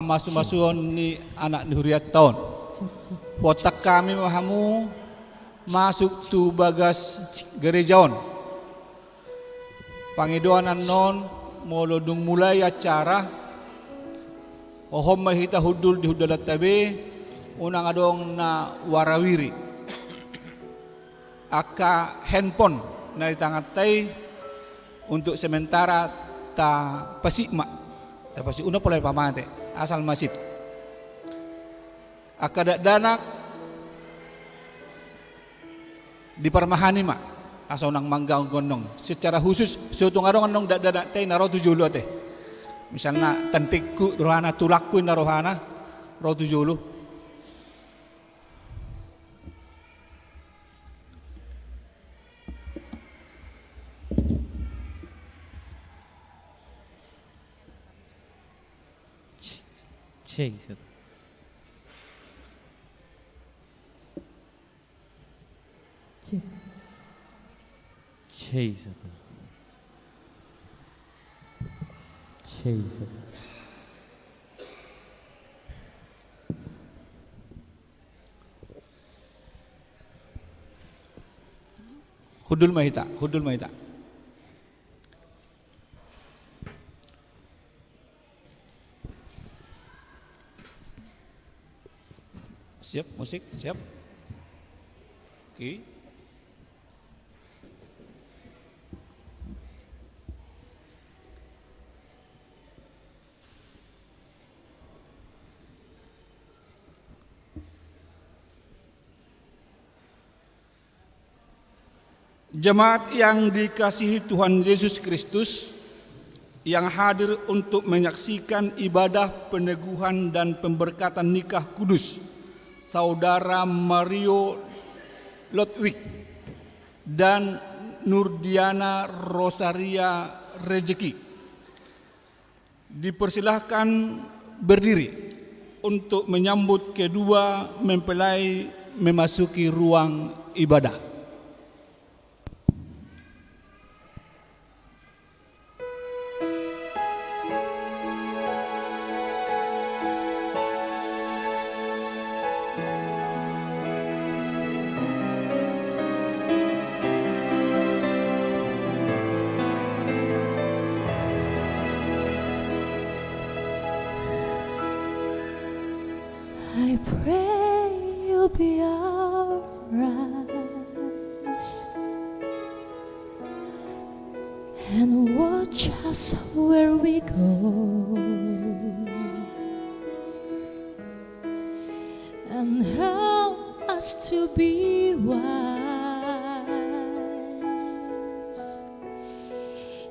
masuk-masuon ni anak ni huriat tahun. Watak kami mahamu masuk tu bagas gerejaon. Pangidoan non molodung mulai acara. Ohom mahita hudul di hudalat tabe unang adong na warawiri. Aka handphone na itangatay untuk sementara ta pasikma. Ta pasik una pala pamate asal masip. Aka danak di parmahani ma asal nang mangga gonong secara khusus sutung adong nong dadak tay naro tujulu ate. Misalnya tantikku rohana tulakku na rohana ro tujulu. Jesus. Jesus. Jesus. Hudul mahita, hudul mahita. Siap, musik, siap. Oke. Jemaat yang dikasihi Tuhan Yesus Kristus yang hadir untuk menyaksikan ibadah peneguhan dan pemberkatan nikah kudus Saudara Mario Lodwig dan Nurdiana Rosaria Rejeki. Dipersilahkan berdiri untuk menyambut kedua mempelai memasuki ruang ibadah. I pray you'll be our eyes and watch us where we go, and help us to be wise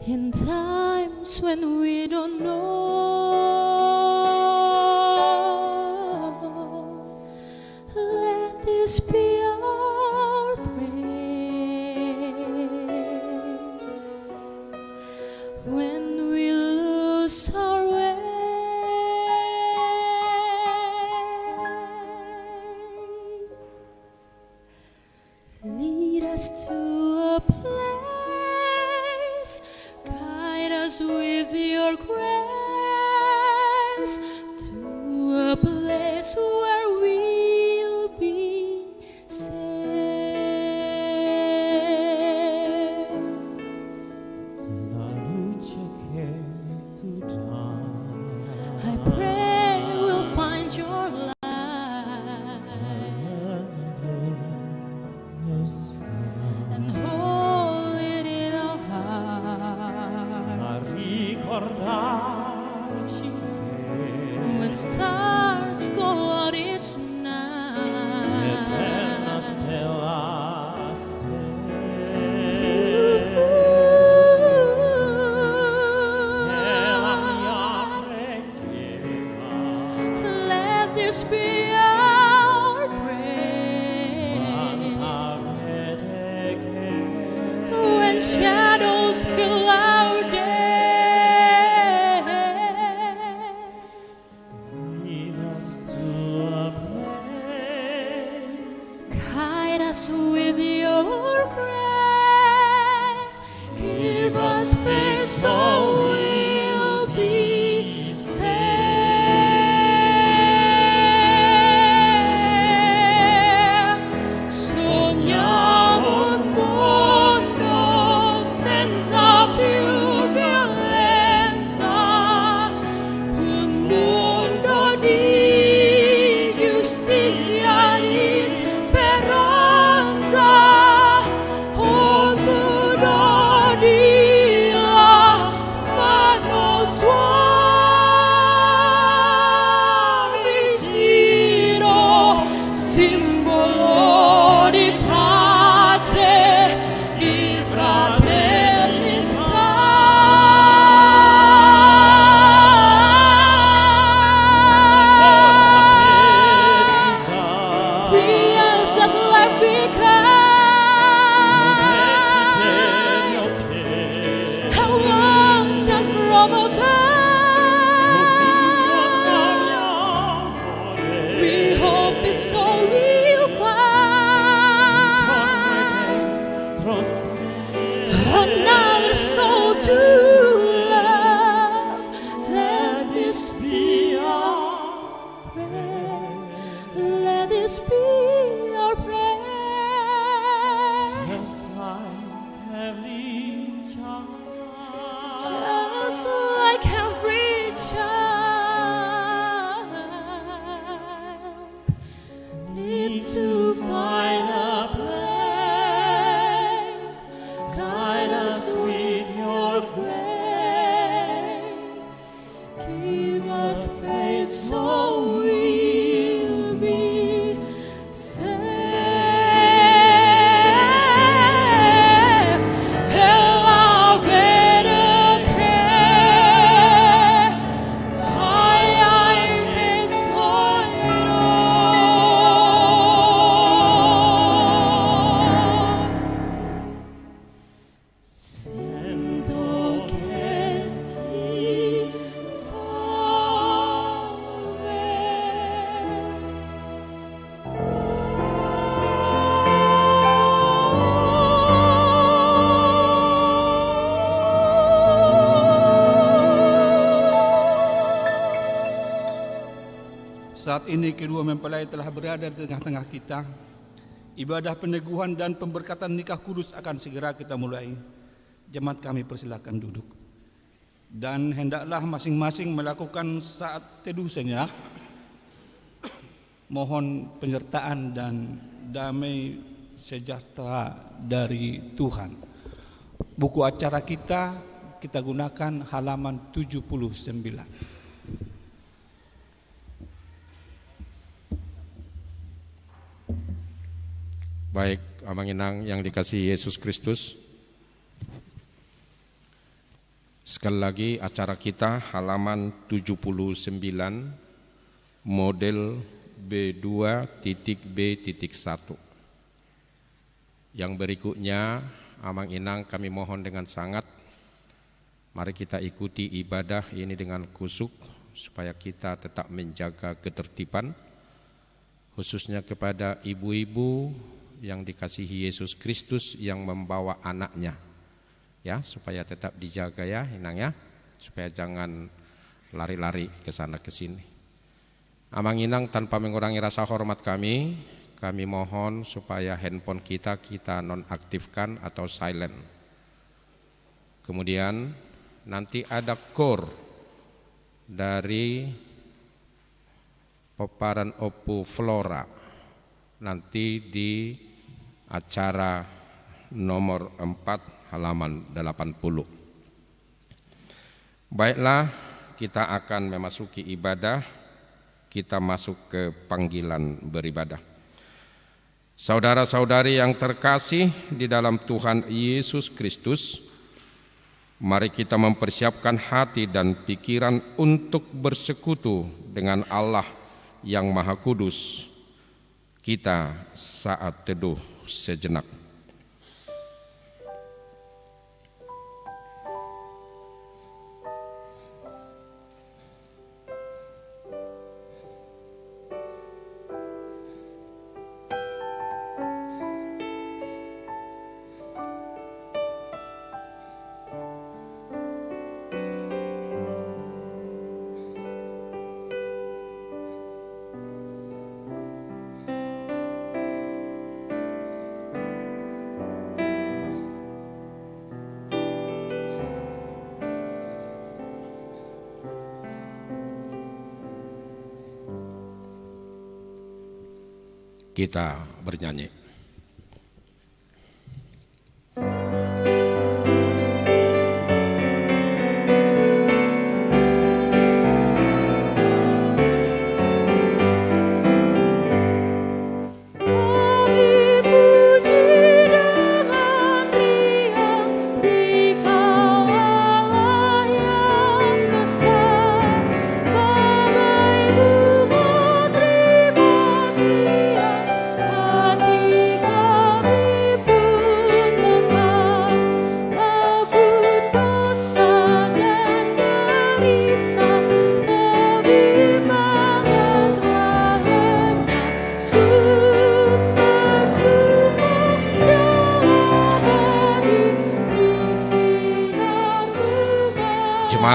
in times when we don't know. This be our prayer when we lose our way. Lead us to a place, guide us with your grace to a place where we'll be I pray we'll find your light and hold it in our heart. When stars go out each night, let this be our prayer when shadows fill our day. Lead us to a place, Guide us with your grace, give us faith so we'll be saved. simbolo di pace, di fraternità. We ask that life become a one just from above. We hope it's so we'll find another soul to love. Let this be our prayer. Let this be our prayer. Just like every child. Just like every child needs to find a place. Guide us with your grace. Give us faith so we'll be safe. Elevated care. Ay, que soy yo. Siento que ti Saat ini kedua mempelai telah berada di tengah-tengah kita. Ibadah peneguhan dan pemberkatan nikah kudus akan segera kita mulai. Jemaat kami persilakan duduk. Dan hendaklah masing-masing melakukan saat teduh sejenak. Mohon penyertaan dan damai sejahtera dari Tuhan. Buku acara kita gunakan halaman 79. Baik, Amang Inang yang dikasihi Yesus Kristus. Sekali lagi acara kita halaman 79 model B2.B.1. Yang berikutnya Amang Inang kami mohon dengan sangat, mari kita ikuti ibadah ini dengan kusuk supaya kita tetap menjaga ketertiban, khususnya kepada ibu-ibu yang dikasihi Yesus Kristus yang membawa anaknya, ya, supaya tetap dijaga ya Inang ya, supaya jangan lari-lari ke sana ke sini. Amang Inang tanpa mengurangi rasa hormat kami mohon supaya handphone kita nonaktifkan atau silent. Kemudian nanti ada kor dari peparan Opu Flora nanti di acara nomor 4 halaman 80. Baiklah, kita akan memasuki ibadah, kita masuk ke panggilan beribadah. Saudara-saudari yang terkasih di dalam Tuhan Yesus Kristus, mari kita mempersiapkan hati dan pikiran untuk bersekutu dengan Allah yang Maha Kudus. Kita saat teduh sejenak. Kita bernyanyi.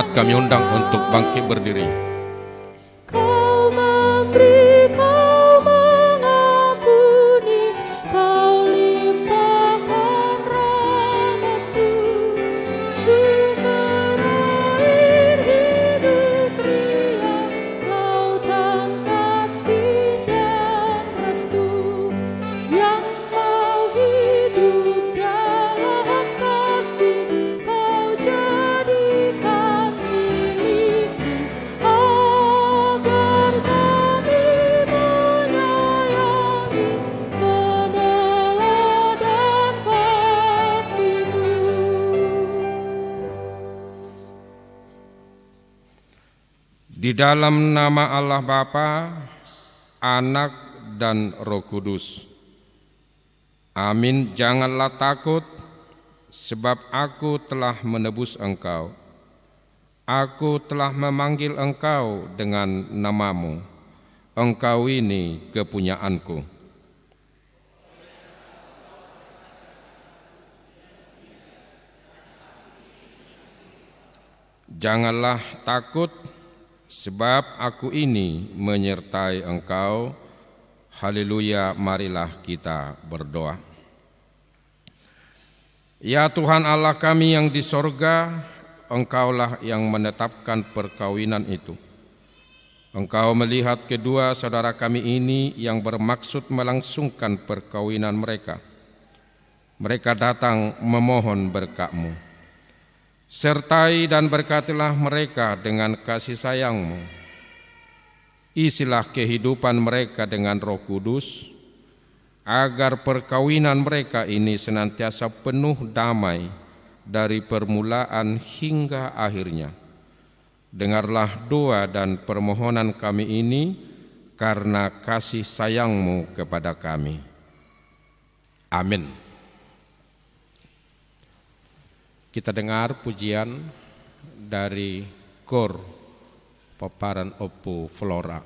Jemaat kami undang untuk bangkit berdiri. Kau memberi, kau mengampuni, kau limpahkan rahmat-Mu, sumber air hidup riang, lautan kasih dan restu, yang mau hidup dalam kasih, kau jadikan milik-Mu, agar kami menyayangi, meneladan kasih-Mu. Di dalam nama Allah Bapa, Anak dan Roh Kudus. Amin. Janganlah takut, sebab aku telah menebus engkau. Aku telah memanggil engkau dengan namamu. Engkau ini kepunyaanku. Janganlah takut, sebab aku ini menyertai engkau. Haleluya, marilah kita berdoa. Ya Tuhan Allah kami yang di sorga, Engkaulah yang menetapkan perkawinan itu. Engkau melihat kedua saudara kami ini yang bermaksud melangsungkan perkawinan mereka. Mereka datang memohon berkat-Mu. Sertai dan berkatilah mereka dengan kasih sayang-Mu. Isilah kehidupan mereka dengan Roh Kudus, agar perkawinan mereka ini senantiasa penuh damai dari permulaan hingga akhirnya. Dengarlah doa dan permohonan kami ini karena kasih sayang-Mu kepada kami. Amin. Kita dengar pujian dari Kor Paparan Opo Flora.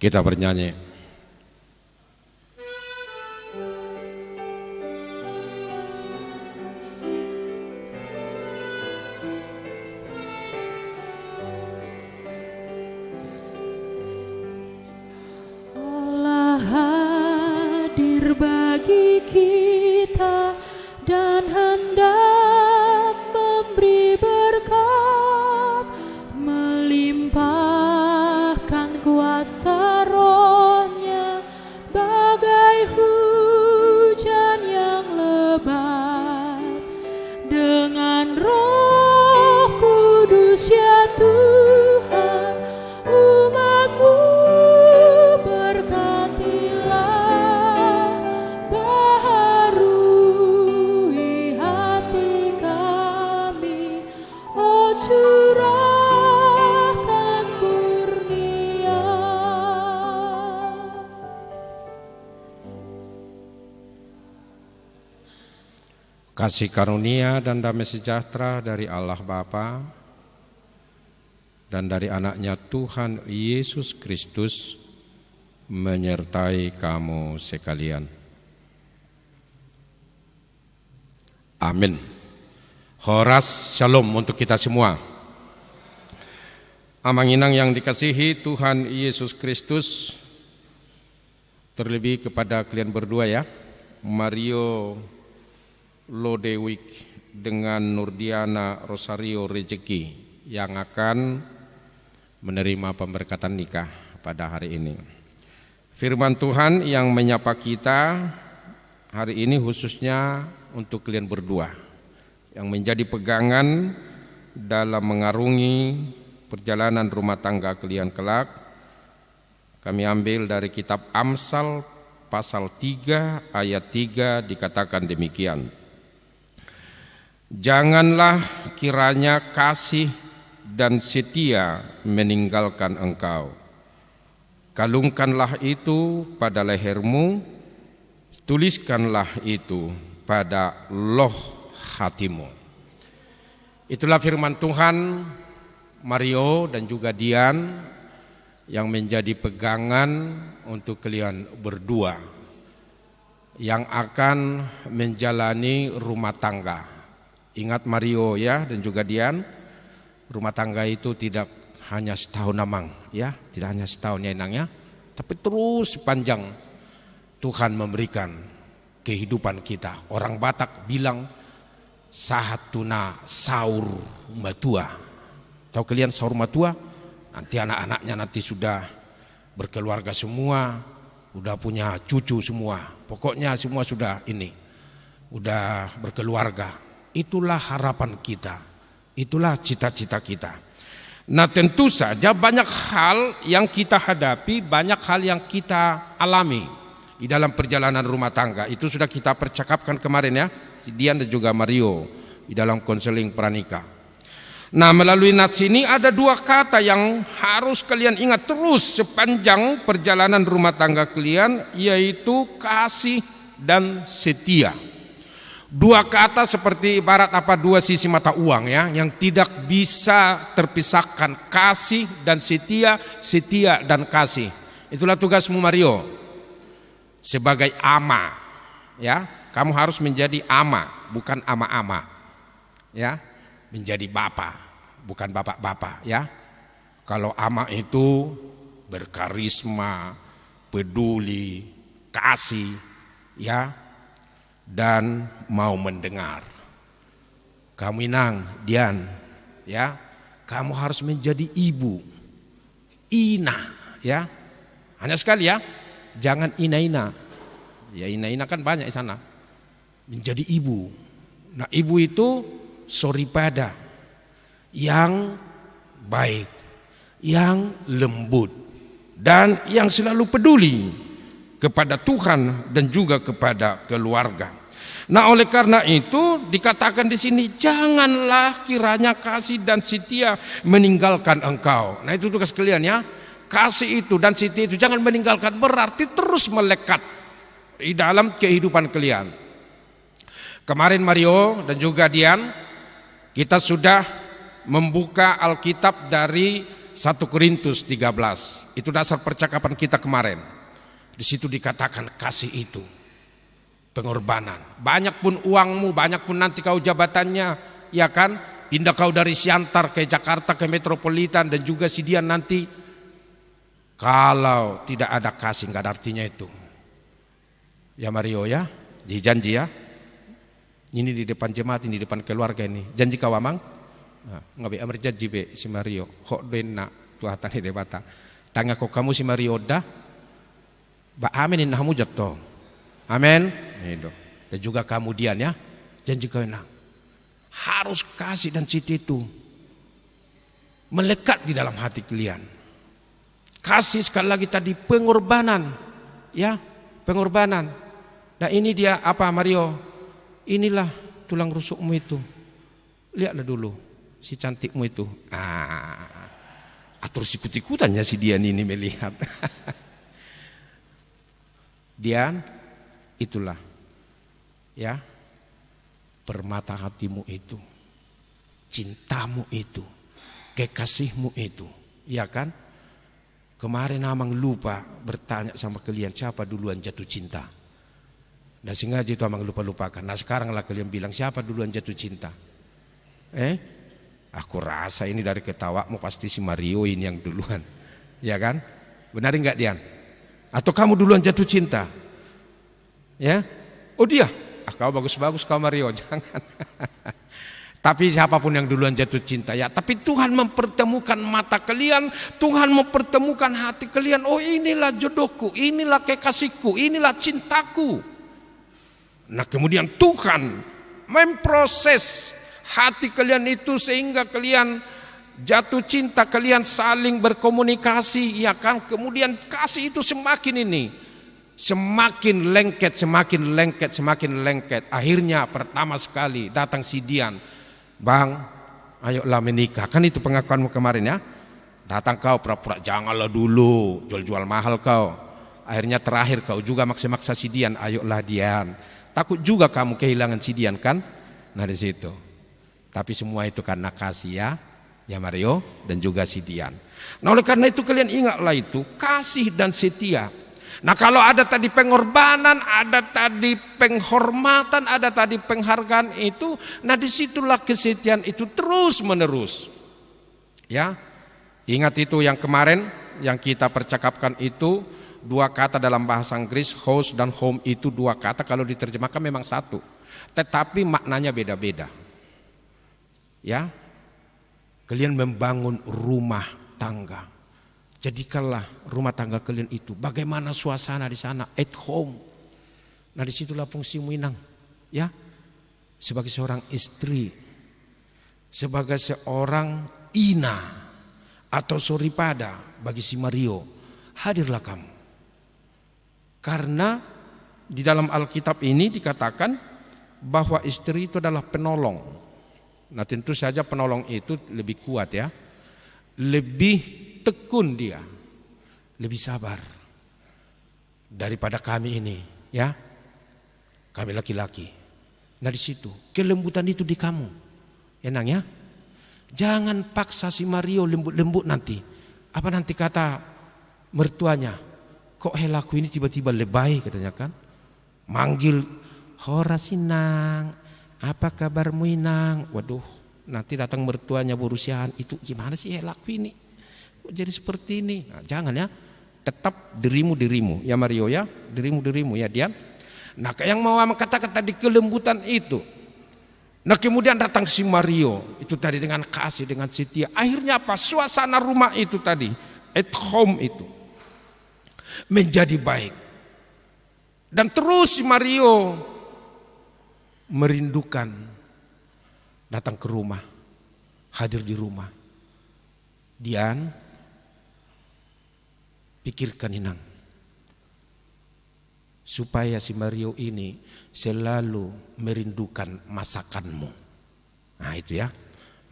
Kita bernyanyi. Allah hadir bagi kita dan hendak memberi berkat, melimpahkan kuasa Roh-Nya bagai hujan yang lebat. Dengan Roh Kudus ya Tuhan, umat-Mu berkatilah, baharui hati kami, oh curahkan kurnia. Kasih karunia dan damai sejahtera dari Allah Bapa dan dari anaknya Tuhan Yesus Kristus menyertai kamu sekalian. Amin. Horas shalom untuk kita semua. Amang-inang yang dikasihi Tuhan Yesus Kristus, terlebih kepada kalian berdua ya, Mario Lodewik dengan Nurdiana Rosario Rejeki yang akan menerima pemberkatan nikah pada hari ini. Firman Tuhan yang menyapa kita hari ini khususnya untuk kalian berdua yang menjadi pegangan dalam mengarungi perjalanan rumah tangga kalian kelak. Kami ambil dari kitab Amsal pasal 3 ayat 3 dikatakan demikian. Janganlah kiranya kasih dan setia meninggalkan engkau. Kalungkanlah itu pada lehermu, tuliskanlah itu pada loh hatimu. Itulah firman Tuhan. Mario dan juga Dian yang menjadi pegangan untuk kalian berdua yang akan menjalani rumah tangga. Ingat Mario ya dan juga Dian, rumah tangga itu tidak hanya setahun amang ya, tidak hanya setahun ya Inang ya, tapi terus sepanjang Tuhan memberikan kehidupan kita. Orang Batak bilang sahatuna saur matua. Tahu kalian saur matua? Nanti anak-anaknya nanti sudah berkeluarga semua, udah punya cucu semua. Pokoknya semua sudah ini, udah berkeluarga. Itulah harapan kita, itulah cita-cita kita. Nah tentu saja banyak hal yang kita hadapi, banyak hal yang kita alami di dalam perjalanan rumah tangga. Itu sudah kita percakapkan kemarin ya, si Dian dan juga Mario di dalam konseling pranikah. Nah melalui nats ini ada dua kata yang harus kalian ingat terus sepanjang perjalanan rumah tangga kalian, yaitu kasih dan setia. Dua kata seperti ibarat dua sisi mata uang ya, yang tidak bisa terpisahkan, kasih dan setia, setia dan kasih. Itulah tugasmu Mario sebagai ama ya, kamu harus menjadi ama bukan ama-ama ya, menjadi bapak bukan bapak-bapak ya. Kalau ama itu berkarisma, peduli, kasih ya, dan mau mendengar. Kamu Inang, Dian ya, kamu harus menjadi ibu, ina ya. Hanya sekali ya, jangan ina-ina. Ya ina-ina kan banyak di sana. Menjadi ibu. Nah ibu itu soripada, yang baik, yang lembut, dan yang selalu peduli kepada Tuhan dan juga kepada keluarga. Nah, oleh karena itu dikatakan di sini, janganlah kiranya kasih dan setia meninggalkan engkau. Nah, itu tugas kalian ya. Kasih itu dan setia itu jangan meninggalkan, berarti terus melekat di dalam kehidupan kalian. Kemarin Mario dan juga Dian, kita sudah membuka Alkitab dari 1 Korintus 13. Itu dasar percakapan kita kemarin. Di situ dikatakan kasih itu pengorbanan. Banyak pun uangmu, banyak pun nanti kau jabatannya, ya kan? Pindah kau dari Siantar ke Jakarta ke Metropolitan dan juga Sidian nanti. Kalau tidak ada kasih nggak ada artinya itu. Ya Mario ya, dijanji ya. Ini di depan jemaat, ini di depan keluarga ini. Janji kau amang? Nggak be amar janji be si Mario. Kok dena tuatan di debata. Tanya kok kamu si Mario dah. Ba amin nahamu jatuh. Amin. Itu. Dan juga kemudian ya, janji kau enak. Harus kasih dan cita itu melekat di dalam hati kalian. Kasih sekali lagi tadi pengorbanan, ya pengorbanan. Nah ini dia apa Mario? Inilah tulang rusukmu itu. Lihatlah dulu si cantikmu itu. Terus ikut-ikutannya si Dian ini melihat. Dian, itulah ya permata hatimu itu, cintamu itu, kekasihmu itu, ya kan? Kemarin Amang lupa bertanya sama kalian siapa duluan jatuh cinta. Dan sengaja itu Amang lupa-lupakan. Nah sekarang lah kalian bilang siapa duluan jatuh cinta. Aku rasa ini dari ketawamu pasti si Mario ini yang duluan. Ya kan? Benar enggak Dian? Atau kamu duluan jatuh cinta? Ya? Oh dia? Kau bagus-bagus kau Mario, jangan. Tapi siapapun yang duluan jatuh cinta ya. Tapi Tuhan mempertemukan mata kalian, Tuhan mempertemukan hati kalian. Oh inilah jodohku, inilah kekasihku, inilah cintaku. Nah kemudian Tuhan memproses hati kalian itu sehingga kalian jatuh cinta, kalian saling berkomunikasi, ya kan? Kemudian kasih itu semakin ini. Semakin lengket, semakin lengket, semakin lengket. Akhirnya pertama sekali datang si Dian. Bang, ayolah menikah. Kan itu pengakuanmu kemarin ya. Datang kau pura-pura janganlah dulu, jual-jual mahal kau. Akhirnya terakhir kau juga maksa-maksa si Dian. Ayolah Dian. Takut juga kamu kehilangan si Dian kan? Nah di situ. Tapi semua itu karena kasih ya Mario dan juga si Dian. Nah oleh karena itu kalian ingatlah itu kasih dan setia. Nah kalau ada tadi pengorbanan, ada tadi penghormatan, ada tadi penghargaan itu, nah disitulah kesetiaan itu terus menerus. Ya, ingat itu yang kemarin yang kita percakapkan itu dua kata dalam bahasa Inggris, house dan home itu dua kata kalau diterjemahkan memang satu, tetapi maknanya beda-beda. Ya, kalian membangun rumah tangga. Jadikanlah rumah tangga kalian itu bagaimana suasana di sana at home. Nah disitulah fungsimu Inang, ya sebagai seorang istri, sebagai seorang ina atau soripada bagi si Mario, hadirlah kamu. Karena di dalam Alkitab ini dikatakan bahwa istri itu adalah penolong. Nah tentu saja penolong itu lebih kuat ya, lebih tekun dia, lebih sabar daripada kami ini, ya. Kami laki-laki. Nah di situ kelembutan itu di kamu, Enang ya. Jangan paksa si Mario lembut-lembut nanti. Apa nanti kata mertuanya? Kok helaku ini tiba-tiba lebay katanya kan? Manggil Horas Inang, apa kabarmu Inang? Waduh, nanti datang mertuanya berusiaan itu gimana sih helaku ini? Jadi seperti ini. Nah, jangan ya. Tetap dirimu ya Mario ya. Dirimu ya Dian. Nah yang mau kata-kata di kelembutan itu. Nah kemudian datang si Mario. Itu tadi dengan kasih, dengan setia. Akhirnya apa? Suasana rumah itu tadi. At home itu. Menjadi baik. Dan terus si Mario merindukan. Datang ke rumah. Hadir di rumah. Dian. Pikirkan Inang, supaya si Mario ini selalu merindukan masakanmu. Nah itu ya,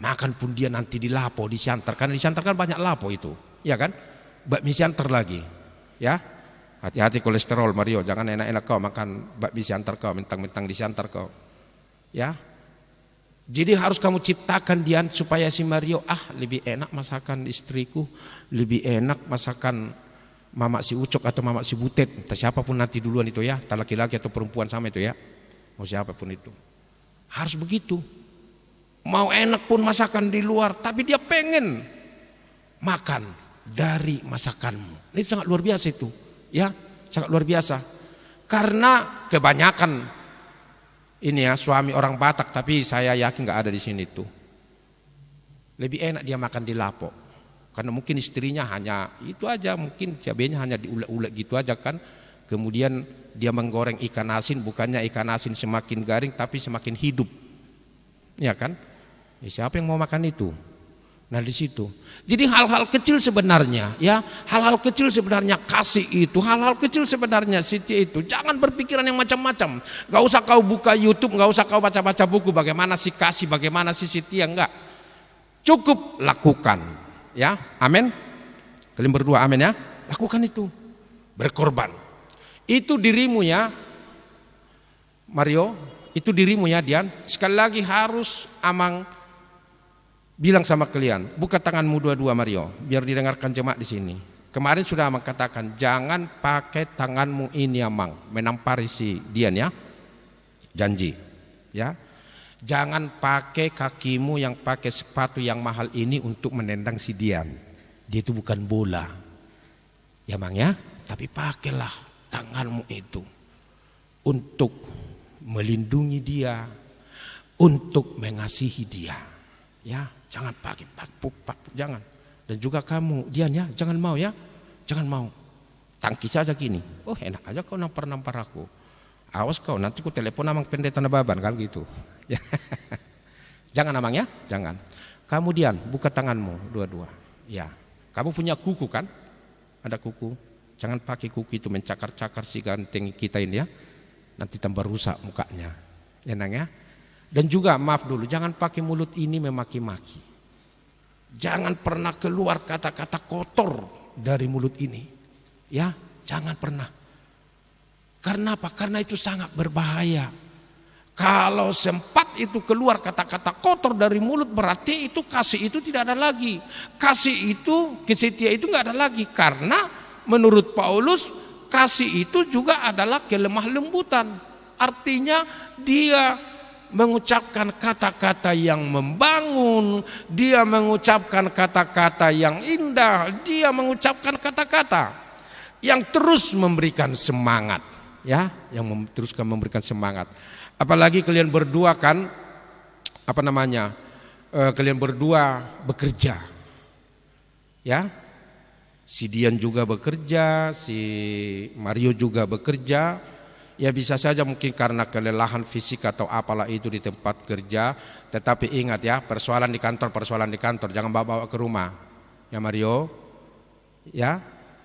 makan pun dia nanti di lapo, di Siantar. Karena di Siantar kan banyak lapo itu, ya kan? Bakmi Siantar lagi, ya. Hati-hati kolesterol Mario, jangan enak-enak kau makan bakmi Siantar kau, mentang-mentang di Siantar kau, ya. Jadi harus kamu ciptakan Dian supaya si Mario, lebih enak masakan istriku, lebih enak masakan mama si Ucok atau mama si Butet, entah siapapun nanti duluan itu ya, entah laki-laki atau perempuan sama itu ya, mau siapapun itu. Harus begitu. Mau enak pun masakan di luar, tapi dia pengen makan dari masakanmu. Ini sangat luar biasa itu, ya, sangat luar biasa. Karena kebanyakan ini ya suami orang Batak, tapi saya yakin nggak ada di sini tuh. Lebih enak dia makan di lapo, karena mungkin istrinya hanya itu aja, mungkin cabenya hanya diulek-ulek gitu aja kan. Kemudian dia menggoreng ikan asin, bukannya ikan asin semakin garing, tapi semakin hidup, ya kan? Siapa yang mau makan itu? Nah di situ. Jadi hal-hal kecil sebenarnya, ya, hal-hal kecil sebenarnya kasih itu, hal-hal kecil sebenarnya setia itu. Jangan berpikiran yang macam-macam. Gak usah kau buka YouTube, gak usah kau baca-baca buku bagaimana si kasih, bagaimana si setia, enggak. Cukup lakukan, ya, amin. Kalian berdua amin ya, lakukan itu, berkorban. Itu dirimu ya, Mario, itu dirimu ya Dian. Sekali lagi harus Amang bilang sama kalian, buka tanganmu dua-dua Mario, biar didengarkan jemaat di sini. Kemarin sudah Amang katakan, jangan pakai tanganmu ini Amang, menampari si Dian ya, janji, ya. Jangan pakai kakimu yang pakai sepatu yang mahal ini untuk menendang si Dian. Dia itu bukan bola, ya Mang ya. Tapi pakailah tanganmu itu untuk melindungi dia, untuk mengasihi dia, ya. Jangan pakai pakpuk, jangan. Dan juga kamu, Dian ya, jangan mau ya, jangan mau. Tangkis saja gini, oh enak aja kau nampar aku. Awas kau, nanti ku telepon Amang Pendeta Nababan, kan gitu. Jangan Amang ya, jangan. Kamu Dian, buka tanganmu dua-dua. Ya, kamu punya kuku kan? Ada kuku. Jangan pakai kuku itu mencakar-cakar si ganteng kita ini ya. Nanti tambah rusak mukanya. Ya Nang ya. Dan juga maaf dulu, jangan pakai mulut ini memaki-maki. Jangan pernah keluar kata-kata kotor dari mulut ini. Ya, jangan pernah. Karena apa? Karena itu sangat berbahaya. Kalau sempat itu keluar kata-kata kotor dari mulut, berarti itu kasih itu tidak ada lagi. Kasih itu, kesetia itu nggak ada lagi. Karena menurut Paulus, kasih itu juga adalah kelemah lembutan. Artinya dia mengucapkan kata-kata yang membangun, dia mengucapkan kata-kata yang indah, dia mengucapkan kata-kata yang terus memberikan semangat, ya, yang teruskan memberikan semangat. Apalagi kalian berdua kan, kalian berdua bekerja, ya. Si Dian juga bekerja, si Mario juga bekerja. Ya bisa saja mungkin karena kelelahan fisik atau apalah itu di tempat kerja. Tetapi ingat ya, persoalan di kantor, jangan bawa-bawa ke rumah. Ya Mario, ya,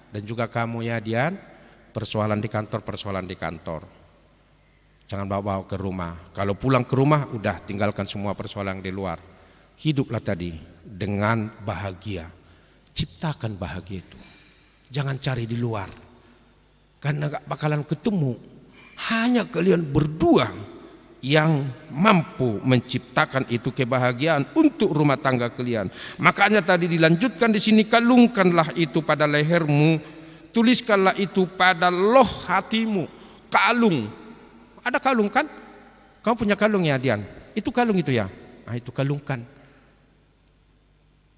dan juga kamu ya Dian, persoalan di kantor. Jangan bawa-bawa ke rumah. Kalau pulang ke rumah, udah tinggalkan semua persoalan di luar. Hiduplah tadi dengan bahagia. Ciptakan bahagia itu. Jangan cari di luar. Karena gak bakalan ketemu. Hanya kalian berdua yang mampu menciptakan itu kebahagiaan untuk rumah tangga kalian. Makanya tadi dilanjutkan di sini, kalungkanlah itu pada lehermu, tuliskanlah itu pada loh hatimu. Kalung, ada kalung kan? Kamu punya kalung ya Dian? Itu kalung itu ya? Nah itu kalungkan.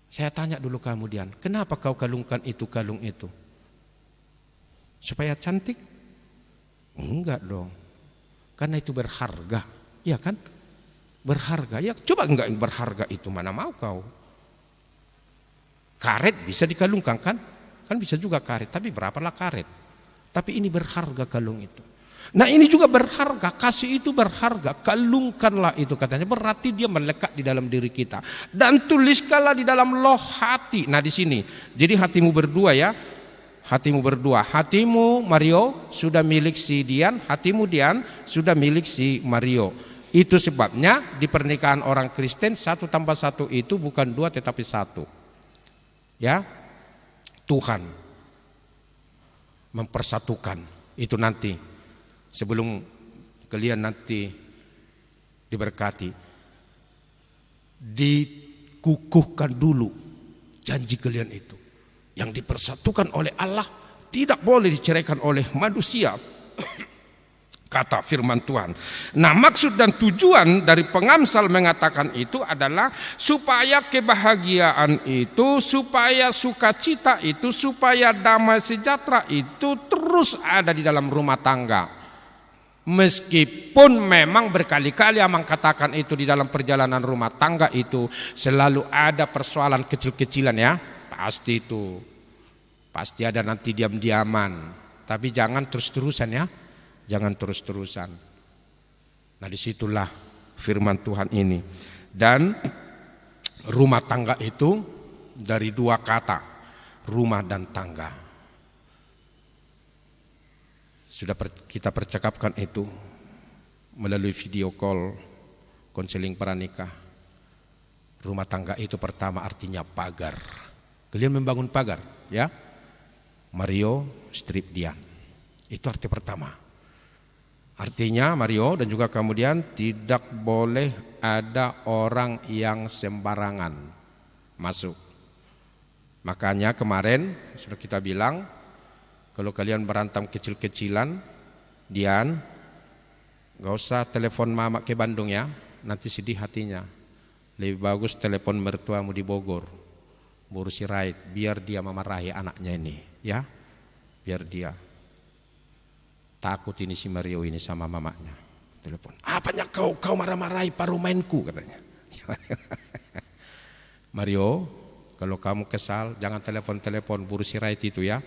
Saya tanya dulu kamu Dian, kenapa kau kalungkan itu kalung itu? Supaya cantik? Enggak dong, karena itu berharga, ya kan? Berharga, ya coba enggak berharga itu, mana mau kau? Karet bisa dikalungkan kan? Kan bisa juga karet, tapi berapalah karet? Tapi ini berharga kalung itu. Nah ini juga berharga, kasih itu berharga, kalungkanlah itu katanya, berarti dia melekat di dalam diri kita. Dan tuliskanlah di dalam loh hati. Nah di sini, jadi hatimu berdua ya. Hatimu berdua, hatimu Mario sudah milik si Dian, hatimu Dian sudah milik si Mario. Itu sebabnya di pernikahan orang Kristen 1 tambah 1 itu bukan 2 tetapi 1. Ya, Tuhan mempersatukan itu nanti sebelum kalian nanti diberkati. dikukuhkan dulu janji kalian itu. Yang dipersatukan oleh Allah tidak boleh diceraikan oleh manusia. Kata firman Tuhan. Nah, maksud dan tujuan dari pengamsal mengatakan itu adalah supaya kebahagiaan itu, supaya sukacita itu, supaya damai sejahtera itu terus ada di dalam rumah tangga. Meskipun memang berkali-kali Amang katakan itu di dalam perjalanan rumah tangga itu selalu ada persoalan kecil-kecilan ya. Pasti itu. Pasti ada nanti diam-diaman. Tapi jangan terus-terusan ya. Jangan terus-terusan. Nah, disitulah firman Tuhan ini. Dan rumah tangga itu dari dua kata, rumah dan tangga. Sudah kita percakapkan itu melalui video call konseling pranikah. Rumah tangga itu pertama artinya pagar. Kalian membangun pagar, ya? Mario strip Dian. Itu arti pertama. Artinya Mario dan juga kemudian tidak boleh ada orang yang sembarangan masuk. Makanya kemarin sudah kita bilang kalau kalian berantem kecil-kecilan, Dian, gak usah telepon mama ke Bandung ya, nanti sedih hatinya. Lebih bagus telepon mertuamu di Bogor, Bu Sirait, biar dia memarahi anaknya ini, ya, biar dia. Takut ini si Mario ini sama mamanya. Telepon. Apanya kau marah-marahi parumainku katanya. Mario, kalau kamu kesal jangan telepon-telepon Bu Sirait itu ya.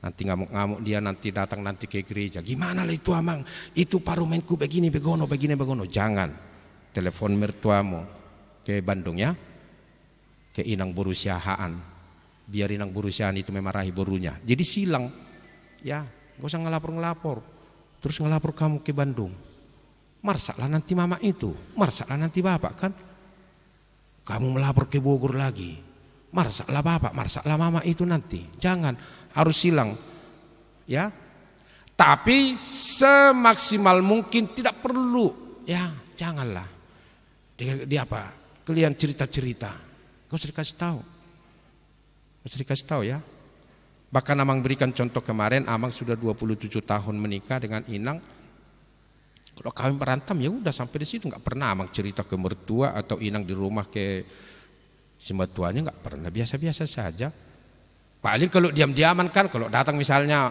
Nanti ngamuk-ngamuk dia, nanti datang nanti ke gereja. Gimana lah itu Amang? Itu parumainku begini begono. Jangan. Telepon mertuamu ke Bandung ya. Ke inang berusiahaan. Biar inang berusiahaan itu memarahi borunya. Jadi silang. Ya. Gak usah ngelapor, terus ngelapor kamu ke Bandung. Marsaklah nanti mama itu, marsaklah nanti bapak kan. Kamu melapor ke Bogor lagi, marsaklah bapak, marsaklah mama itu nanti. Jangan, harus silang, ya. Tapi semaksimal mungkin tidak perlu, ya janganlah. Dia apa? Kalian cerita-cerita, gak usah dikasih tahu, ya. Bahkan Amang berikan contoh kemarin, Amang sudah 27 tahun menikah dengan Inang. Kalau kawin berantem ya udah sampai di situ, nggak pernah Amang cerita ke mertua atau Inang di rumah ke si mertuanya, nggak pernah, biasa-biasa saja. Paling kalau diam-diaman kan, kalau datang misalnya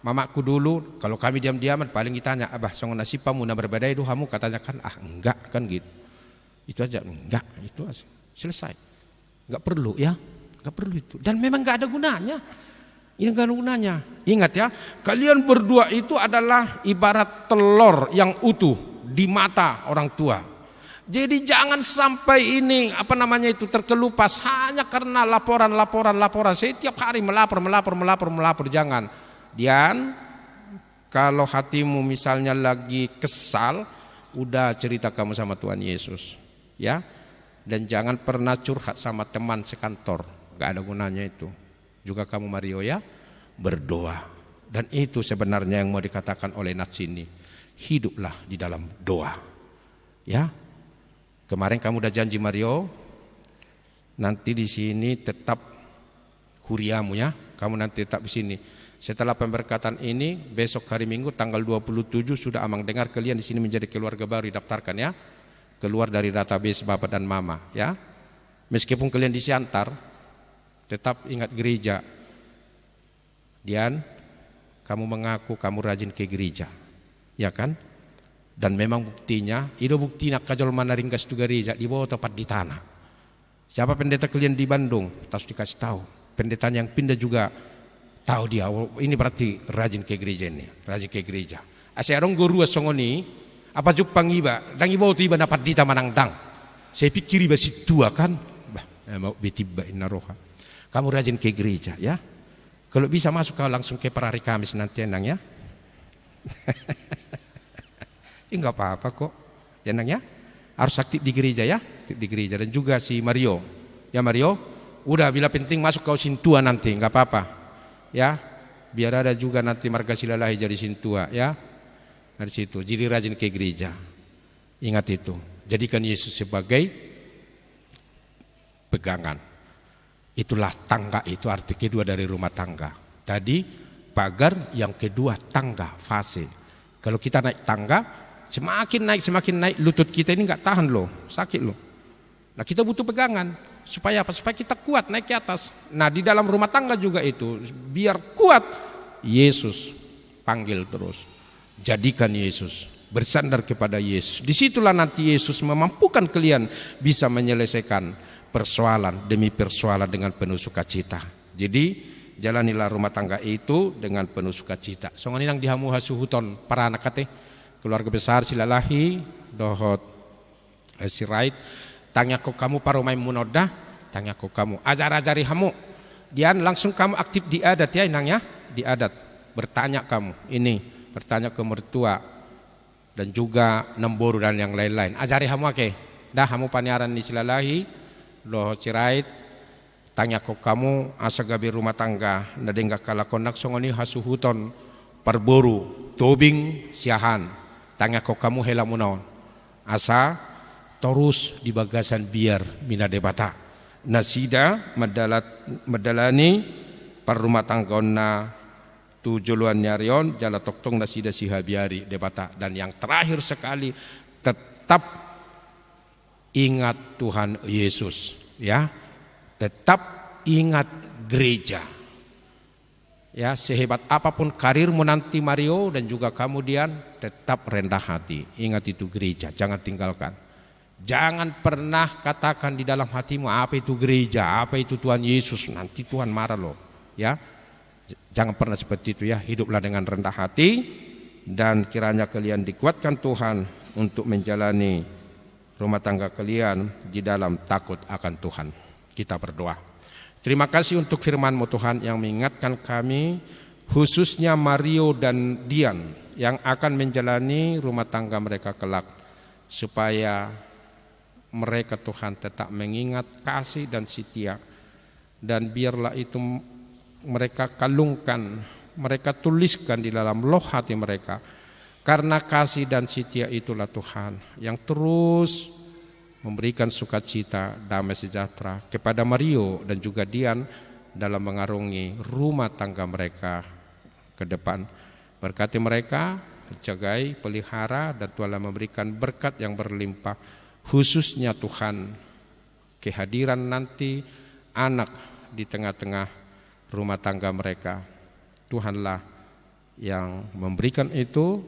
mamaku dulu, kalau kami diam-diaman paling ditanya, abah songon nasipamu na berbeda itu kamu, katanya kan enggak kan gitu. Itu aja, enggak, itu aja. Selesai. Nggak perlu ya, nggak perlu itu. Dan memang nggak ada gunanya. Ini gak ada gunanya. Ingat ya, kalian berdua itu adalah ibarat telur yang utuh di mata orang tua. Jadi jangan sampai ini terkelupas hanya karena laporan. Setiap hari melapor. Jangan. Dian, kalau hatimu misalnya lagi kesal, udah cerita kamu sama Tuhan Yesus, ya. Dan jangan pernah curhat sama teman sekantor. Gak ada gunanya itu. Juga kamu Mario ya, berdoa. Dan itu sebenarnya yang mau dikatakan oleh Nats ini. Hiduplah di dalam doa. Ya. Kemarin kamu udah janji Mario, nanti di sini tetap huriamu ya. Kamu nanti tetap di sini. Setelah pemberkatan ini, besok hari Minggu tanggal 27 sudah Amang dengar kalian di sini menjadi keluarga baru, didaftarkan ya. Keluar dari database Bapak dan Mama ya. Meskipun kalian disiantar, tetap ingat gereja. Dian, kamu mengaku kamu rajin ke gereja, ya kan? Dan memang buktinya, itu bukti nak kajol manaringkas tu gereja di bawah tepat di tanah. Siapa pendeta kalian di Bandung? Harus dikasih tahu. Pendetanya yang pindah juga tahu dia. Ini berarti rajin ke gereja ini, rajin ke gereja. Asyarong guru asongoni, apa jupang iba, dan iba tu iba dapat dita manangdang. Saya pikir iba situa kan, mau betiba inaroha. Kamu rajin ke gereja ya. Kalau bisa masuk kau langsung ke per hari Kamis nanti Enang ya. Enggak apa-apa kok. Ya Enang ya. Harus aktif di gereja ya. Aktif di gereja. Dan juga si Mario. Ya Mario, udah bila penting masuk kau sintua nanti, enggak apa-apa. Ya. Biar ada juga nanti marga silalahi jadi sintua ya. Dari situ. Jadi rajin ke gereja. Ingat itu. Jadikan Yesus sebagai pegangan. Itulah tangga, itu arti kedua dari rumah tangga. Tadi pagar, yang kedua tangga, fase. Kalau kita naik tangga, semakin naik lutut kita ini nggak tahan loh, sakit loh. Nah kita butuh pegangan supaya apa? Supaya kita kuat naik ke atas. Nah di dalam rumah tangga juga itu, biar kuat, Yesus panggil terus, jadikan Yesus, bersandar kepada Yesus. Disitulah nanti Yesus memampukan kalian bisa menyelesaikan persoalan demi persoalan dengan penuh sukacita. Jadi jalanilah rumah tangga itu dengan penuh sukacita. Songon yang dihamu hasuhuton para anak kate keluarga besar silalahi dohot sirait tanya kok kamu paromai munodah, tanya kok kamu ajar-ajari hamu. Dian langsung kamu aktif di adat ya inang ya, di adat. Bertanya kamu ini, bertanya ke mertua dan juga nemboru dan yang lain-lain. Ajari hamu ake. Dah hamu paniaran di silalahi loh cirait tanya kok kamu asa gabi rumah tangga nadengga kala konak songoni hasuhuton parboru tobing siahan tanya kok kamu hela munaon asa terus di bagasan biar mina debata nasida medalani par rumah tanggona tujuluan nyarion jala toktong nasida sihabiari debata. Dan yang terakhir sekali, tetap ingat Tuhan Yesus, ya. Tetap ingat gereja. Ya, sehebat apapun karirmu nanti Mario dan juga kamu Dian, tetap rendah hati. Ingat itu gereja, jangan tinggalkan. Jangan pernah katakan di dalam hatimu apa itu gereja, apa itu Tuhan Yesus, nanti Tuhan marah loh, ya. Jangan pernah seperti itu ya. Hiduplah dengan rendah hati dan kiranya kalian dikuatkan Tuhan untuk menjalani rumah tangga kalian di dalam takut akan Tuhan. Kita berdoa. Terima kasih untuk firman-Mu Tuhan yang mengingatkan kami, khususnya Mario dan Dian yang akan menjalani rumah tangga mereka kelak, supaya mereka Tuhan tetap mengingat kasih dan setia, dan biarlah itu mereka kalungkan, mereka tuliskan di dalam loh hati mereka. Karena kasih dan setia itulah Tuhan yang terus memberikan sukacita, damai sejahtera kepada Mario dan juga Dian dalam mengarungi rumah tangga mereka ke depan. Berkati mereka, jagai, pelihara, dan Tuhan memberikan berkat yang berlimpah. Khususnya Tuhan, kehadiran nanti anak di tengah-tengah rumah tangga mereka. Tuhanlah yang memberikan itu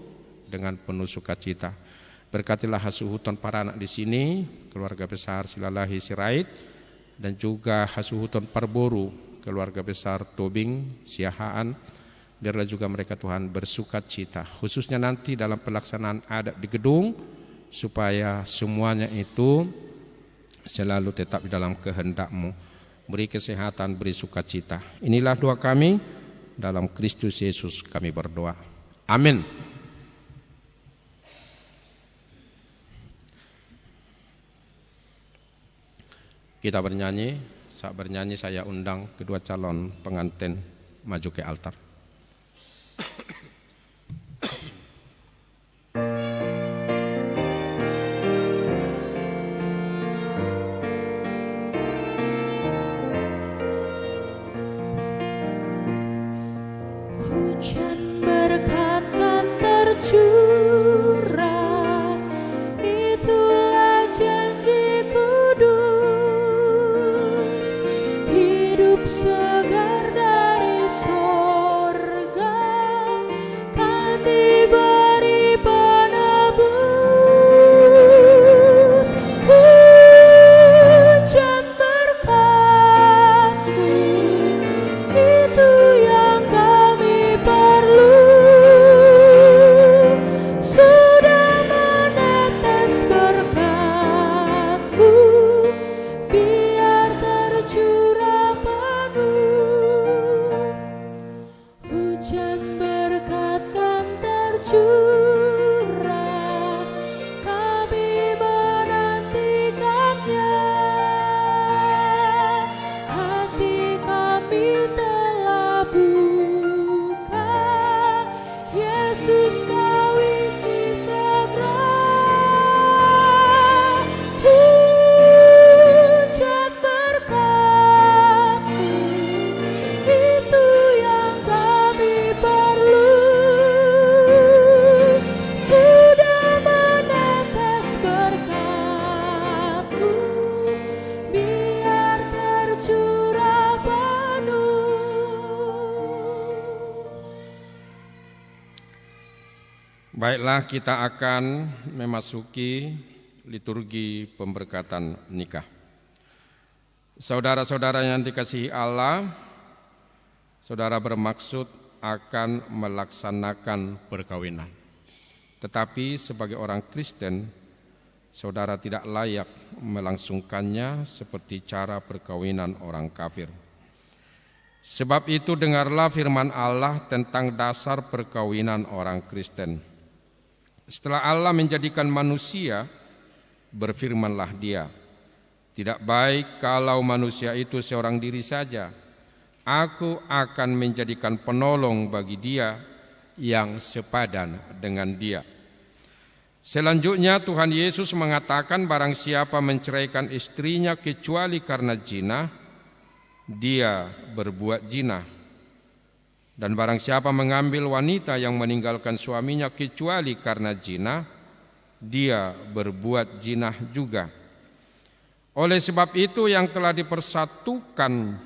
dengan penuh sukacita. Berkatilah hasuhuton para anak di sini, keluarga besar Silalahi Sirait, dan juga hasuhuton Parboru, keluarga besar Tobing Siahaan. Biarlah juga mereka Tuhan bersukacita, khususnya nanti dalam pelaksanaan adat di gedung, supaya semuanya itu selalu tetap di dalam kehendak-Mu. Beri kesehatan, beri sukacita. Inilah doa kami, dalam Kristus Yesus kami berdoa. Amin. Kita bernyanyi, saat bernyanyi saya undang kedua calon pengantin maju ke altar. Hujan berkat kan tercurah, itulah janji kudus, hidup segar dari sorga. Baiklah, kita akan memasuki liturgi pemberkatan nikah. Saudara-saudara yang dikasihi Allah, saudara bermaksud akan melaksanakan perkawinan. Tetapi sebagai orang Kristen, saudara tidak layak melangsungkannya seperti cara perkawinan orang kafir. Sebab itu dengarlah firman Allah tentang dasar perkawinan orang Kristen. Setelah Allah menjadikan manusia, berfirmanlah Dia, "Tidak baik kalau manusia itu seorang diri saja. Aku akan menjadikan penolong bagi dia yang sepadan dengan dia." Selanjutnya Tuhan Yesus mengatakan, barang siapa menceraikan istrinya kecuali karena zina, dia berbuat zina. Dan barang siapa mengambil wanita yang meninggalkan suaminya kecuali karena zina, dia berbuat zina juga. Oleh sebab itu yang telah dipersatukan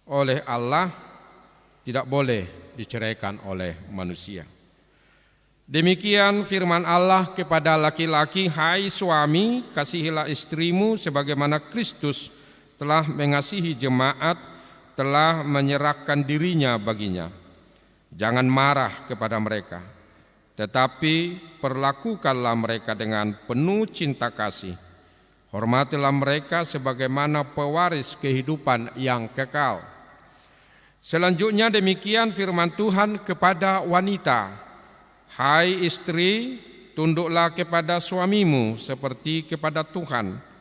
oleh Allah tidak boleh diceraikan oleh manusia. Demikian firman Allah kepada laki-laki, "Hai suami, kasihilah istrimu sebagaimana Kristus telah mengasihi jemaat, telah menyerahkan dirinya baginya. Jangan marah kepada mereka, tetapi perlakukanlah mereka dengan penuh cinta kasih. Hormatilah mereka sebagaimana pewaris kehidupan yang kekal." Selanjutnya demikian firman Tuhan kepada wanita, "Hai istri, tunduklah kepada suamimu seperti kepada Tuhan.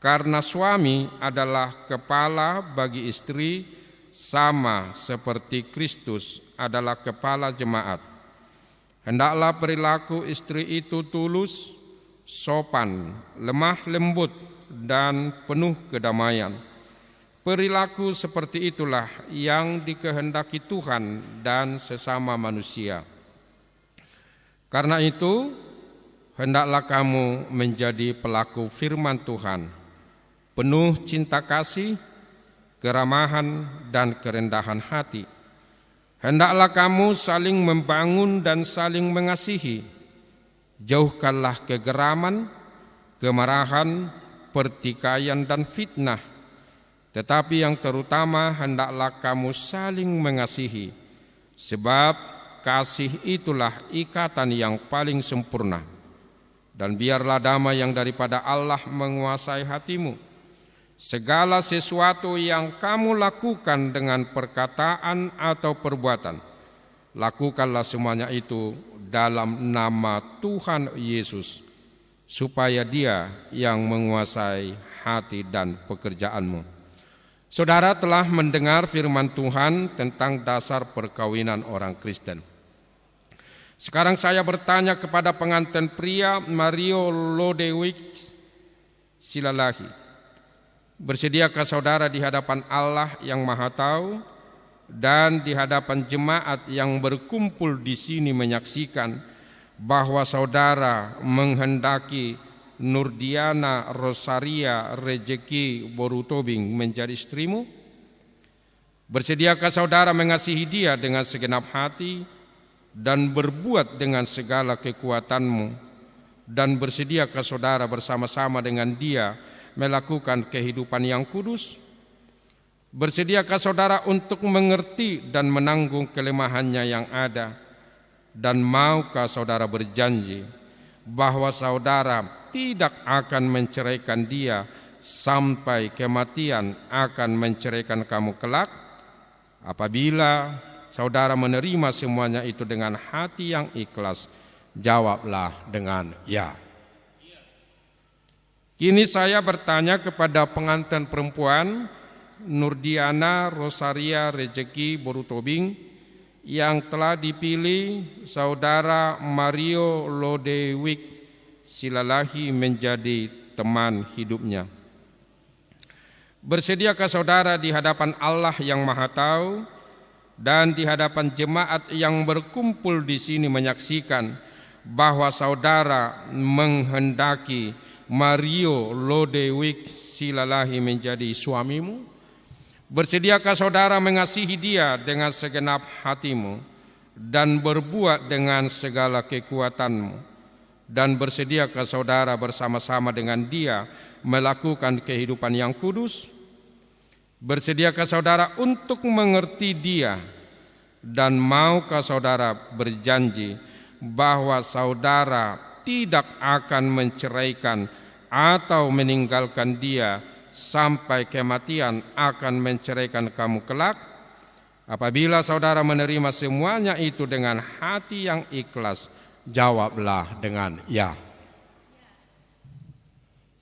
Karena suami adalah kepala bagi istri, sama seperti Kristus adalah kepala jemaat. Hendaklah perilaku istri itu tulus, sopan, lemah lembut, dan penuh kedamaian. Perilaku seperti itulah yang dikehendaki Tuhan dan sesama manusia. Karena itu, hendaklah kamu menjadi pelaku firman Tuhan, penuh cinta kasih, keramahan, dan kerendahan hati. Hendaklah kamu saling membangun dan saling mengasihi. Jauhkanlah kegeraman, kemarahan, pertikaian, dan fitnah. Tetapi yang terutama hendaklah kamu saling mengasihi, sebab kasih itulah ikatan yang paling sempurna. Dan biarlah damai yang daripada Allah menguasai hatimu. Segala sesuatu yang kamu lakukan dengan perkataan atau perbuatan, lakukanlah semuanya itu dalam nama Tuhan Yesus, supaya Dia yang menguasai hati dan pekerjaanmu." Saudara telah mendengar firman Tuhan tentang dasar perkawinan orang Kristen. Sekarang saya bertanya kepada pengantin pria Mario Lodewijk Silalahi. Bersediakah saudara di hadapan Allah yang Maha Tahu dan di hadapan jemaat yang berkumpul di sini menyaksikan bahwa saudara menghendaki Nurdiana Rosaria Rejeki Borutobing menjadi istrimu? Bersediakah saudara mengasihi dia dengan segenap hati dan berbuat dengan segala kekuatanmu? Dan bersediakah saudara bersama-sama dengan dia melakukan kehidupan yang kudus? Bersediakah saudara untuk mengerti dan menanggung kelemahannya yang ada? Dan maukah saudara berjanji bahwa saudara tidak akan menceraikan dia sampai kematian akan menceraikan kamu kelak? Apabila saudara menerima semuanya itu dengan hati yang ikhlas, jawablah dengan ya. Kini saya bertanya kepada pengantin perempuan Nurdiana Rosaria Rejeki Borutobing yang telah dipilih saudara Mario Lodewijk Silalahi menjadi teman hidupnya. Bersediakah saudara di hadapan Allah yang Maha Tahu dan di hadapan jemaat yang berkumpul di sini menyaksikan bahwa saudara menghendaki Mario Lodewijk Silalahi menjadi suamimu? Bersediakah saudara mengasihi dia dengan segenap hatimu dan berbuat dengan segala kekuatanmu, dan bersediakah saudara bersama-sama dengan dia melakukan kehidupan yang kudus? Bersediakah saudara untuk mengerti dia, dan maukah saudara berjanji bahwa saudara tidak akan menceraikan atau meninggalkan dia sampai kematian akan menceraikan kamu kelak? Apabila saudara menerima semuanya itu dengan hati yang ikhlas, jawablah dengan ya.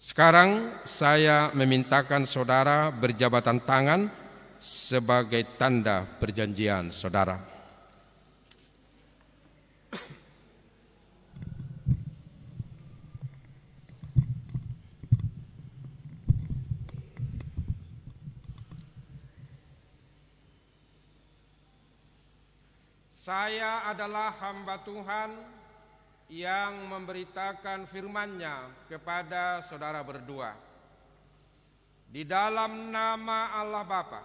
Sekarang saya memintakan saudara berjabatan tangan sebagai tanda perjanjian saudara. Saya adalah hamba Tuhan yang memberitakan firman-Nya kepada saudara berdua. Di dalam nama Allah Bapa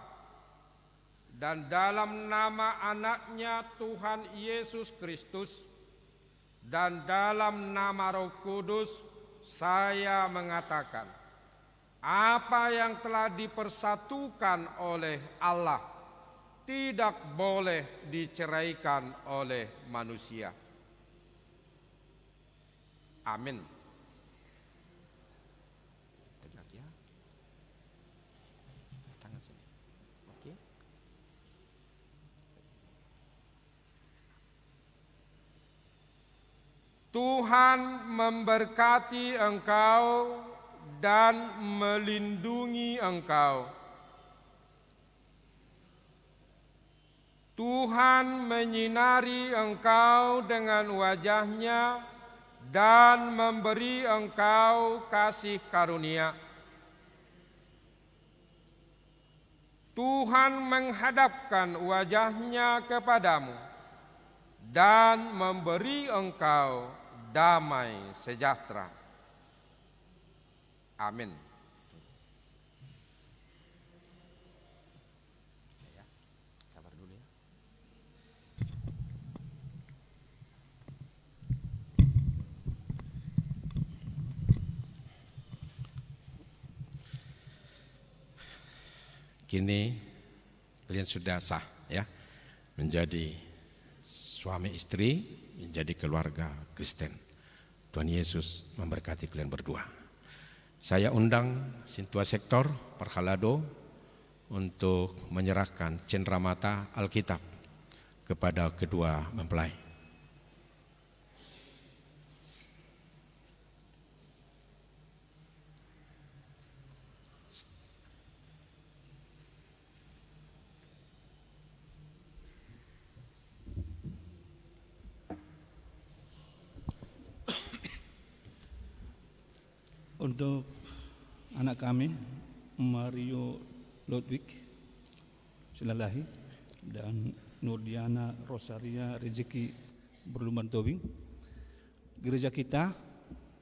dan dalam nama Anak-Nya Tuhan Yesus Kristus dan dalam nama Roh Kudus, saya mengatakan, apa yang telah dipersatukan oleh Allah tidak boleh diceraikan oleh manusia. Amin. Tegak ya. Tangan sini. Oke. Tuhan memberkati engkau dan melindungi engkau. Tuhan menyinari engkau dengan wajah-Nya dan memberi engkau kasih karunia. Tuhan menghadapkan wajah-Nya kepadamu dan memberi engkau damai sejahtera. Amin. Kini kalian sudah sah ya, menjadi suami istri, menjadi keluarga Kristen. Tuhan Yesus memberkati kalian berdua. Saya undang Sintua Sektor Perhalado untuk menyerahkan cenderamata Alkitab kepada kedua mempelai. Untuk anak kami Mario Ludwig Silalahi dan Nurdiana Rosaria Rezeki Berluman Tobing, gereja kita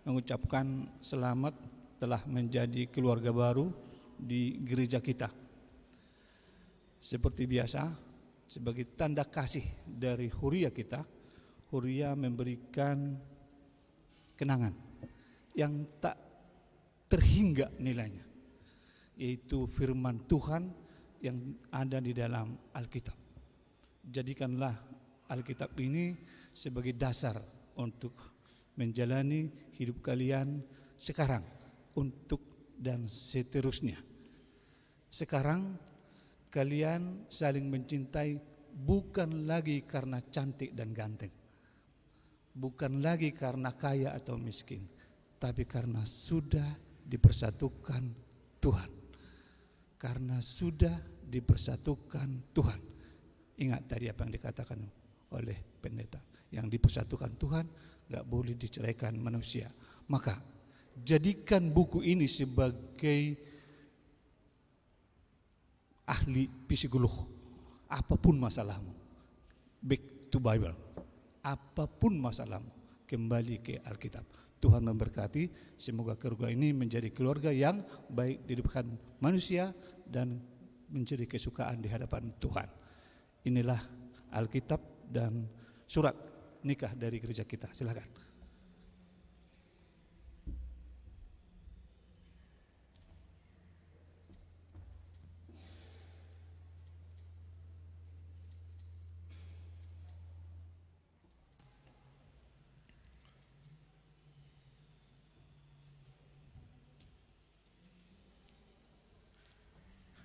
mengucapkan selamat telah menjadi keluarga baru di gereja kita. Seperti biasa, sebagai tanda kasih dari Huria kita, Huria memberikan kenangan yang tak terhingga nilainya, yaitu firman Tuhan yang ada di dalam Alkitab. Jadikanlah Alkitab ini sebagai dasar untuk menjalani hidup kalian sekarang, untuk dan seterusnya. Sekarang kalian saling mencintai bukan lagi karena cantik dan ganteng, bukan lagi karena kaya atau miskin, tapi karena sudah dipersatukan Tuhan. Karena sudah dipersatukan Tuhan. Ingat tadi apa yang dikatakan oleh pendeta, yang dipersatukan Tuhan gak boleh diceraikan manusia. Maka jadikan buku ini sebagai ahli psikolog. Apapun masalahmu, back to Bible. Apapun masalahmu, kembali ke Alkitab. Tuhan memberkati, semoga keluarga ini menjadi keluarga yang baik di depan manusia dan menjadi kesukaan di hadapan Tuhan. Inilah Alkitab dan surat nikah dari gereja kita. Silakan.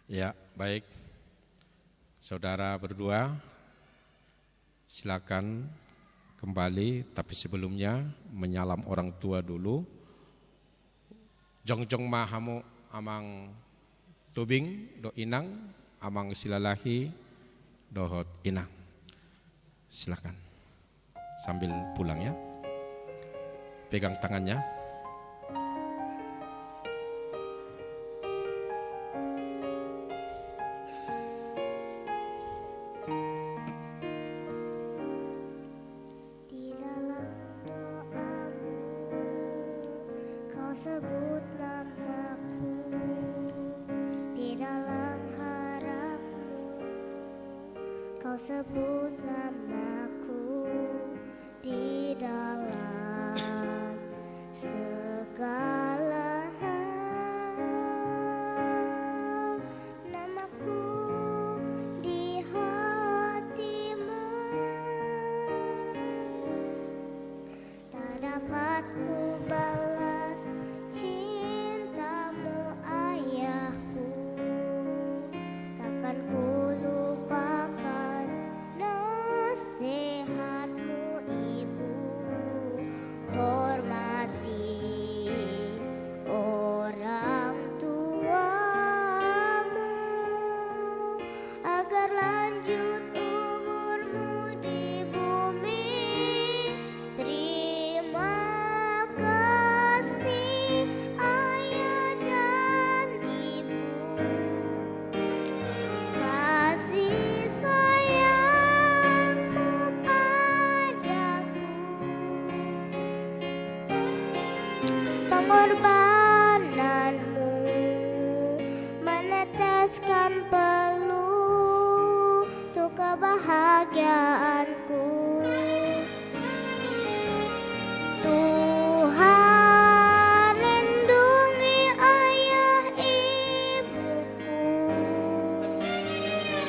Ya, baik. Saudara berdua, silakan kembali, tapi sebelumnya menyalam orang tua dulu. Jongjong mahamu amang tubing do inang, amang silalahi dohot inang. Silakan. Sambil pulang ya. Pegang tangannya. Di dalam doamu, kau sebut namaku. Di dalam harapmu, kau sebut namaku. Di dalam segala hal, namaku di hatimu. Tak dapat ku balas cintamu ayahku, takkan ku lupakan nasihatmu ibu. Hormati orang tuamu agar lanjut umurmu di bumi. Terima kasih ayah dan ibu, kasih sayangmu padaku, pengorbananmu meneteskan peluh untuk kebahagiaanku. Tuhan lindungi ayah ibuku,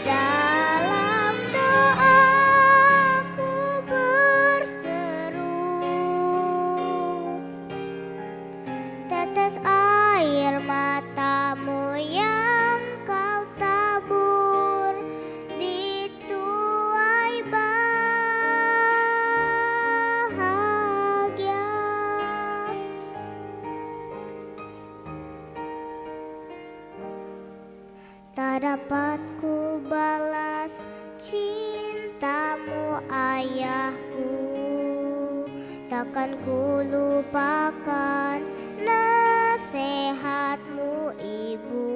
dalam doaku berseru. Tetes air matamu yang kau tabur di tuai bahagia. Tak dapat ku balas cintamu ayahku, takkan ku lupakan nasihatmu ibu.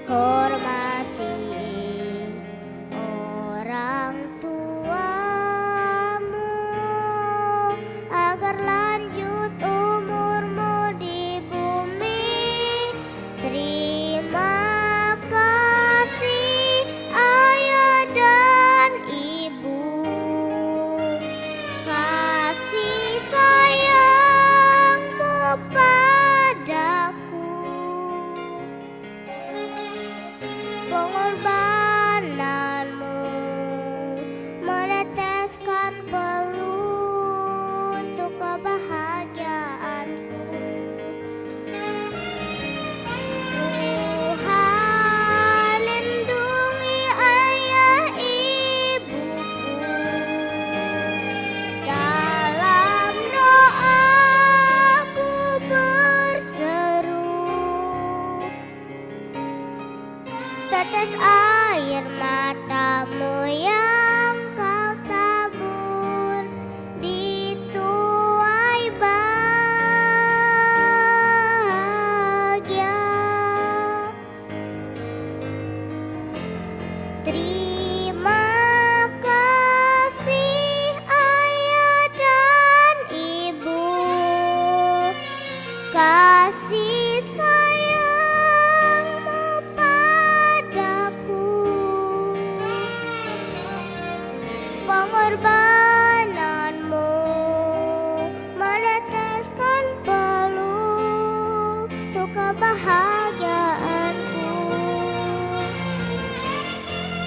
Hormati orang tuamu agar lanjut umurmu di bumi. Terima kasih ayah dan ibu, kasih sayangmu padaku, pengorbananmu meneteskan peluh untuk kebahagiaanku. Tuhan lindungi ayah ibuku, dalam doaku berseru. Tetes air matamu yang kau tabur di tuai bahagia. Terima kasih ayah dan ibu, kasih sayangmu padaku, kebahagiaanku.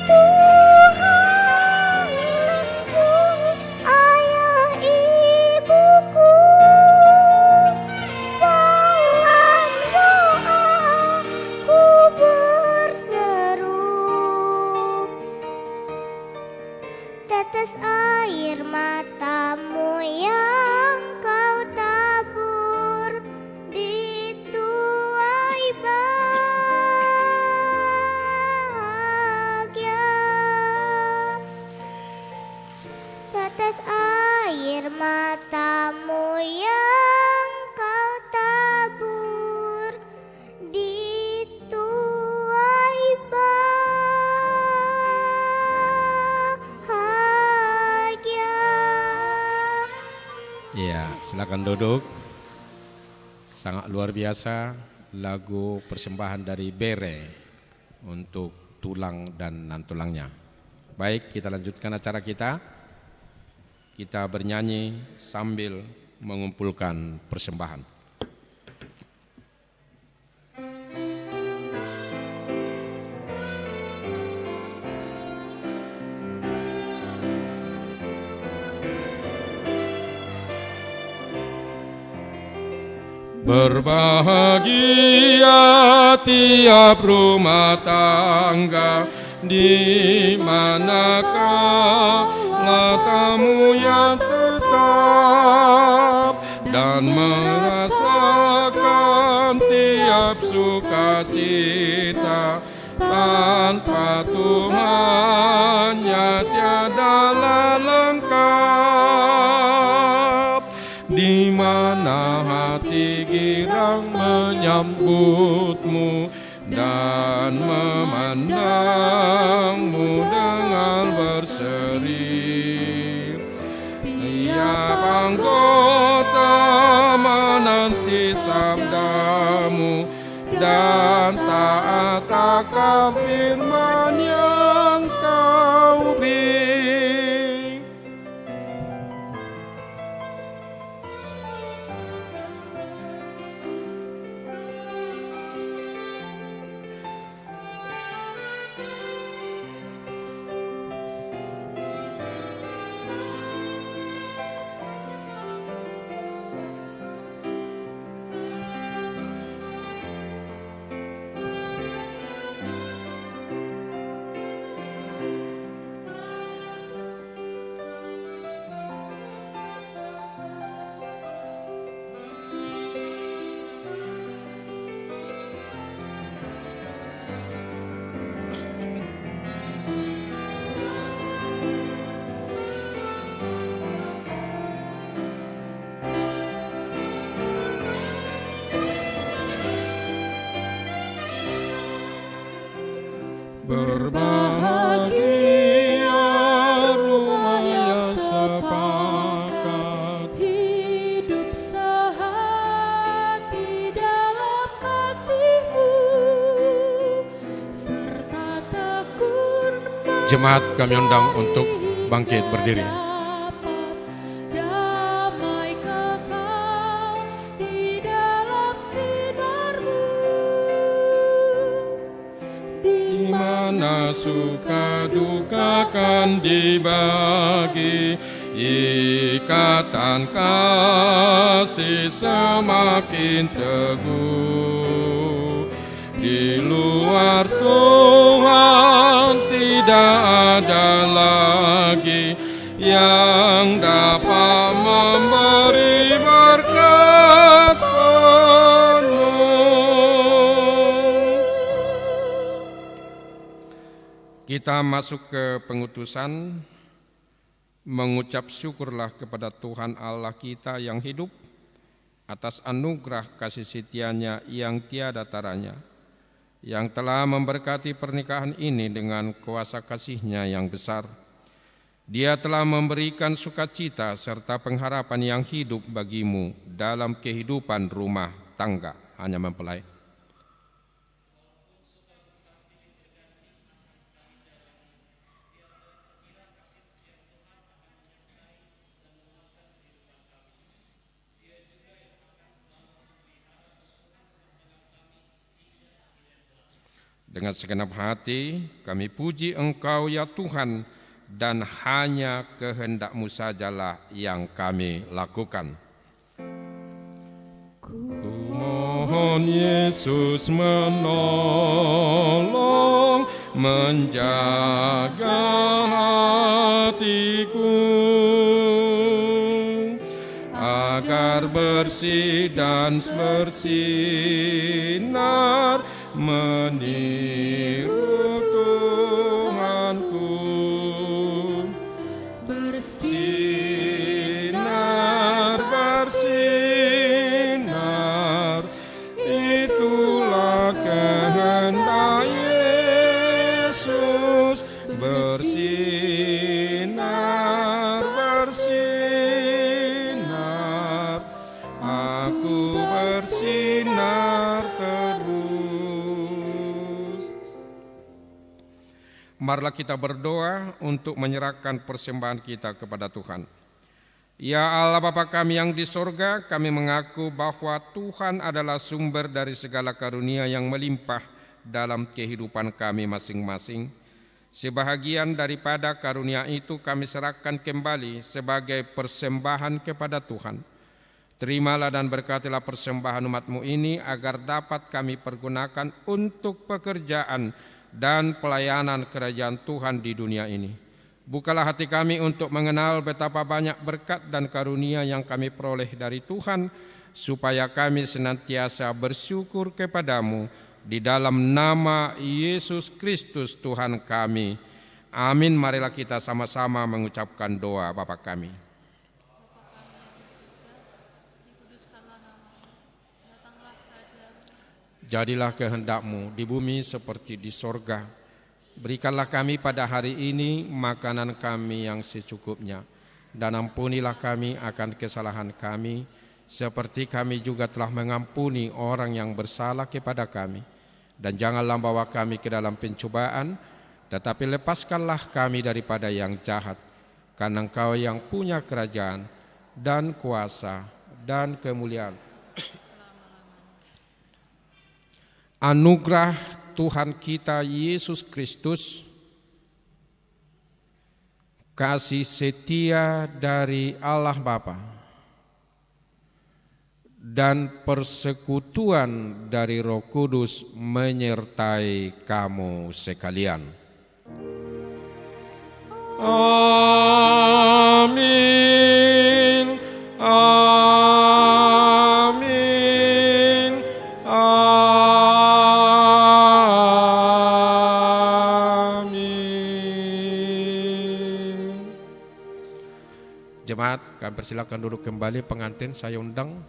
Tuhan lindungi ayah ibuku, dalam doaku berseru, tetes air matamu yang kau tabur dituai bahagia. Tetes air matamu yang kau tabur dituai bahagia. Ya, silakan duduk. Sangat luar biasa lagu persembahan dari Bere untuk tulang dan nantulangnya. Baik, kita lanjutkan acara kita. Kita bernyanyi sambil mengumpulkan persembahan. Berbahagia tiap rumah tangga di manakah tamu yang tetap dan merasakan tiap sukacita. Tanpa Tuhannya tiadalah lengkap. Di mana hati girang menyambutmu dan memandangmu dengan berseri. Tiap anggota menanti sabdamu dan taat akan firman yang kau beri. Berbahagia rumah yang sepakat, hidup sehati dalam kasih-Mu, serta tekun Jemaat kami undang untuk bangkit berdiri. dapat damai kekal di dalam sinar-Mu. Di mana suka duka kan dibagi, ikatan kasih semakin teguh. Di luar Tuhan tidak ada lagi yang dapat memberi berkat penuh. Kita masuk ke pengutusan. Mengucap syukurlah kepada Tuhan Allah kita yang hidup atas anugerah kasih setianya yang tiada taranya, yang telah memberkati pernikahan ini dengan kuasa kasih-Nya yang besar. Dia telah memberikan sukacita serta pengharapan yang hidup bagimu dalam kehidupan rumah tangga. Hanya mempelai. Dengan segenap hati kami puji Engkau ya Tuhan, dan hanya kehendak-Mu sajalah yang kami lakukan. Kumohon Yesus menolong, menjaga hatiku, agar bersih dan bersinar meniru Tuhanku. Bersinar, bersinar, itulah kehendak Yesus. Bersinar, bersinar, aku bersinar terus. Marilah kita berdoa untuk menyerahkan persembahan kita kepada Tuhan. Ya Allah Bapa kami yang di sorga, kami mengaku bahwa Tuhan adalah sumber dari segala karunia yang melimpah dalam kehidupan kami masing-masing. Sebahagian daripada karunia itu kami serahkan kembali sebagai persembahan kepada Tuhan. Terimalah dan berkatilah persembahan umat-Mu ini agar dapat kami pergunakan untuk pekerjaan dan pelayanan kerajaan Tuhan di dunia ini. Bukalah hati kami untuk mengenal betapa banyak berkat dan karunia yang kami peroleh dari Tuhan, supaya kami senantiasa bersyukur kepadamu di dalam nama Yesus Kristus Tuhan kami. Amin. Marilah kita sama-sama mengucapkan doa Bapa kami. Jadilah kehendak-Mu di bumi seperti di sorga. Berikanlah kami pada hari ini makanan kami yang secukupnya, dan ampunilah kami akan kesalahan kami, seperti kami juga telah mengampuni orang yang bersalah kepada kami. Dan janganlah bawa kami ke dalam pencobaan, tetapi lepaskanlah kami daripada yang jahat, karena Engkau yang punya kerajaan dan kuasa dan kemuliaan. Anugerah Tuhan kita Yesus Kristus, kasih setia dari Allah Bapa, dan persekutuan dari Roh Kudus menyertai kamu sekalian. Amin. Amin. Amin. Jemaat, kami persilakan duduk kembali. Pengantin saya undang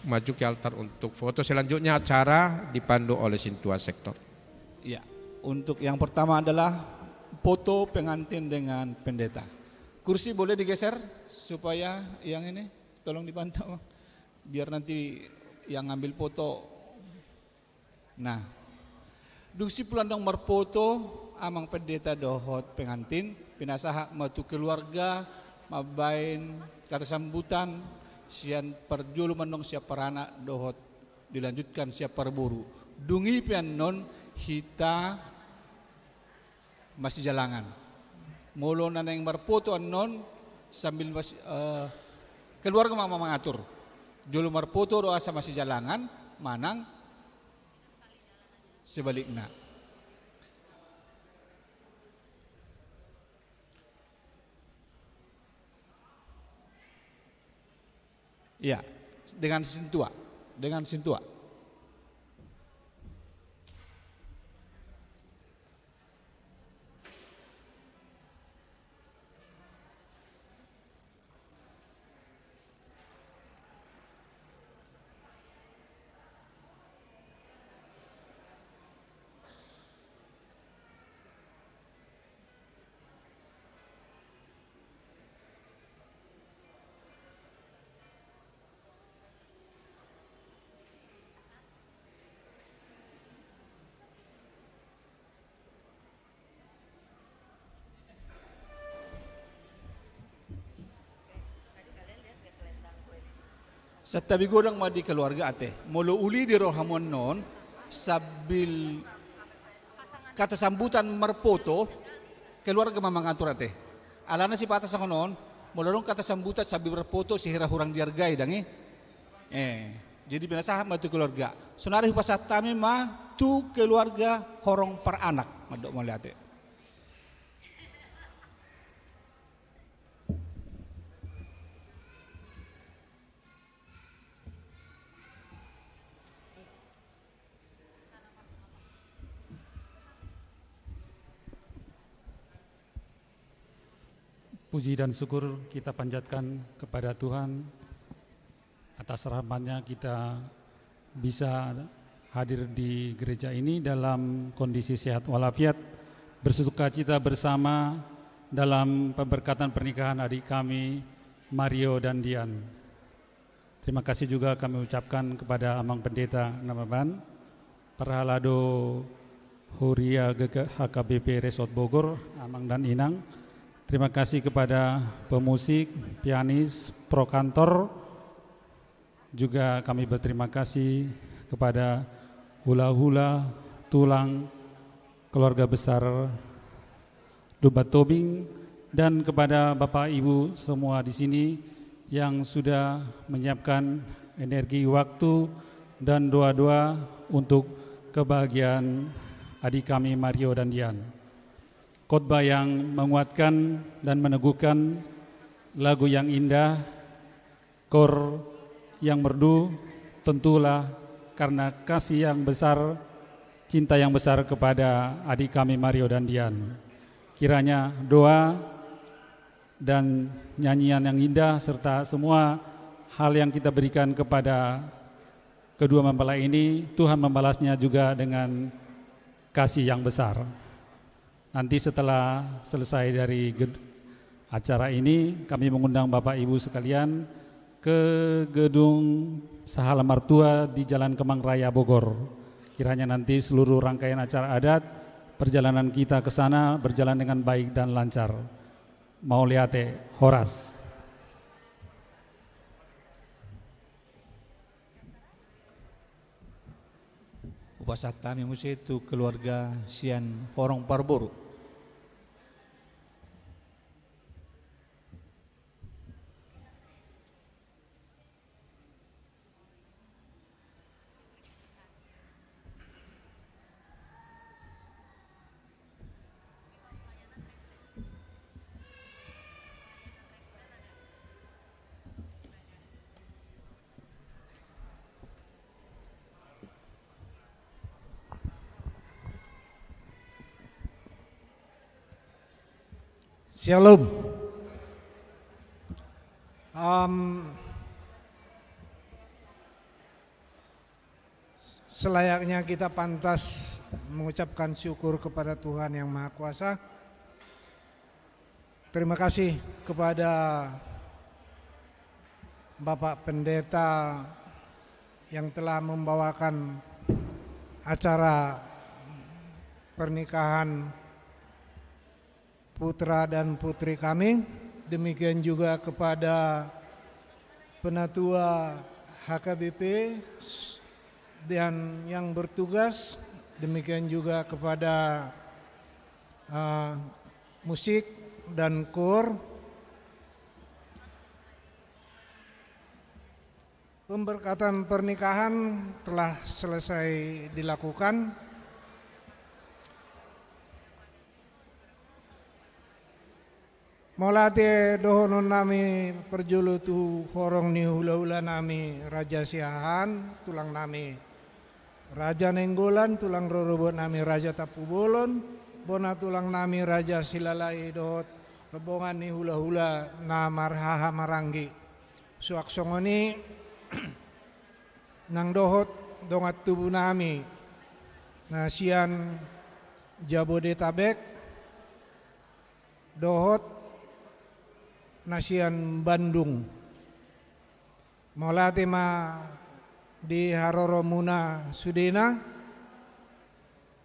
maju ke altar untuk foto. Selanjutnya acara dipandu oleh Sintua Sektor. Ya, untuk yang pertama adalah foto pengantin dengan pendeta. Kursi boleh digeser supaya yang ini tolong dipantau, biar nanti yang ngambil foto. Nah, duksi pulandang merfoto amang pendeta dohot pengantin, pinasaha matu keluarga, mabain kata sambutan, sian perjulu menong siap perana dohot dilanjutkan siap perburu. Dungi pian non hita masih jalangan. Molo nana yang merfoto non sambil masih keluarga mama mengatur. Julu merfoto doa sama masih jalangan, manang sebaliknya. Ya, dengan sintua, dengan sintua. Setabi godang madi keluarga ate, molo uli di rohamon non, sabil kata sambutan merpoto keluarga mamang atur ate. Alana si patas ako noon, mularong kata sambutan sabi merpoto si hira hurang diargay dangi. Jadi binasahan ma tu keluarga. Sunari hupasat tami ma tu keluarga horong per anak madok mo ate. Puji dan syukur kita panjatkan kepada Tuhan atas rahmat-Nya kita bisa hadir di gereja ini dalam kondisi sehat walafiat, bersukacita bersama dalam pemberkatan pernikahan adik kami Mario dan Dian. Terima kasih juga kami ucapkan kepada Amang Pendeta Namaban, Perhalado Huria HKBP Resort Bogor, Amang dan Inang. Terima kasih kepada pemusik, pianis, prokantor. Juga kami berterima kasih kepada hula-hula, tulang, keluarga besar Dubat Tobing, dan kepada Bapak Ibu semua di sini yang sudah menyiapkan energi, waktu, dan doa-doa untuk kebahagiaan adik kami Mario dan Dian. Khotbah yang menguatkan dan meneguhkan, lagu yang indah, kor yang merdu, tentulah karena kasih yang besar, cinta yang besar kepada adik kami Mario dan Dian. Kiranya doa dan nyanyian yang indah serta semua hal yang kita berikan kepada kedua mempelai ini, Tuhan membalasnya juga dengan kasih yang besar. Nanti setelah selesai dari acara ini, kami mengundang Bapak Ibu sekalian ke gedung Sahala Martua di Jalan Kemang Raya Bogor. Kiranya nanti seluruh rangkaian acara adat, perjalanan kita ke sana berjalan dengan baik dan lancar. Mauliate Horas. Upasat kami musi itu keluarga sian horong parboru. Shalom. Selayaknya kita pantas mengucapkan syukur kepada Tuhan Yang Maha Kuasa. Terima kasih kepada Bapak Pendeta yang telah membawakan acara pernikahan putra dan putri kami. Demikian juga kepada penatua HKBP dan yang bertugas. Demikian juga kepada musik dan kor. Pemberkatan pernikahan telah selesai dilakukan. Molate dohonon nami perjulu tu horong ni hula-hula nami Raja Siahan, tulang nami Raja Nenggolan, tulang rorobot nami Raja Tapubolon, bona tulang nami Raja Silalai dohot rebongan ni hula-hula na marhaha maranggi. Suak songoni nang dohot dongat tubuh nami na sian Jabodetabek dohot nasian Bandung. Molate ma di Haroro Muna Sudena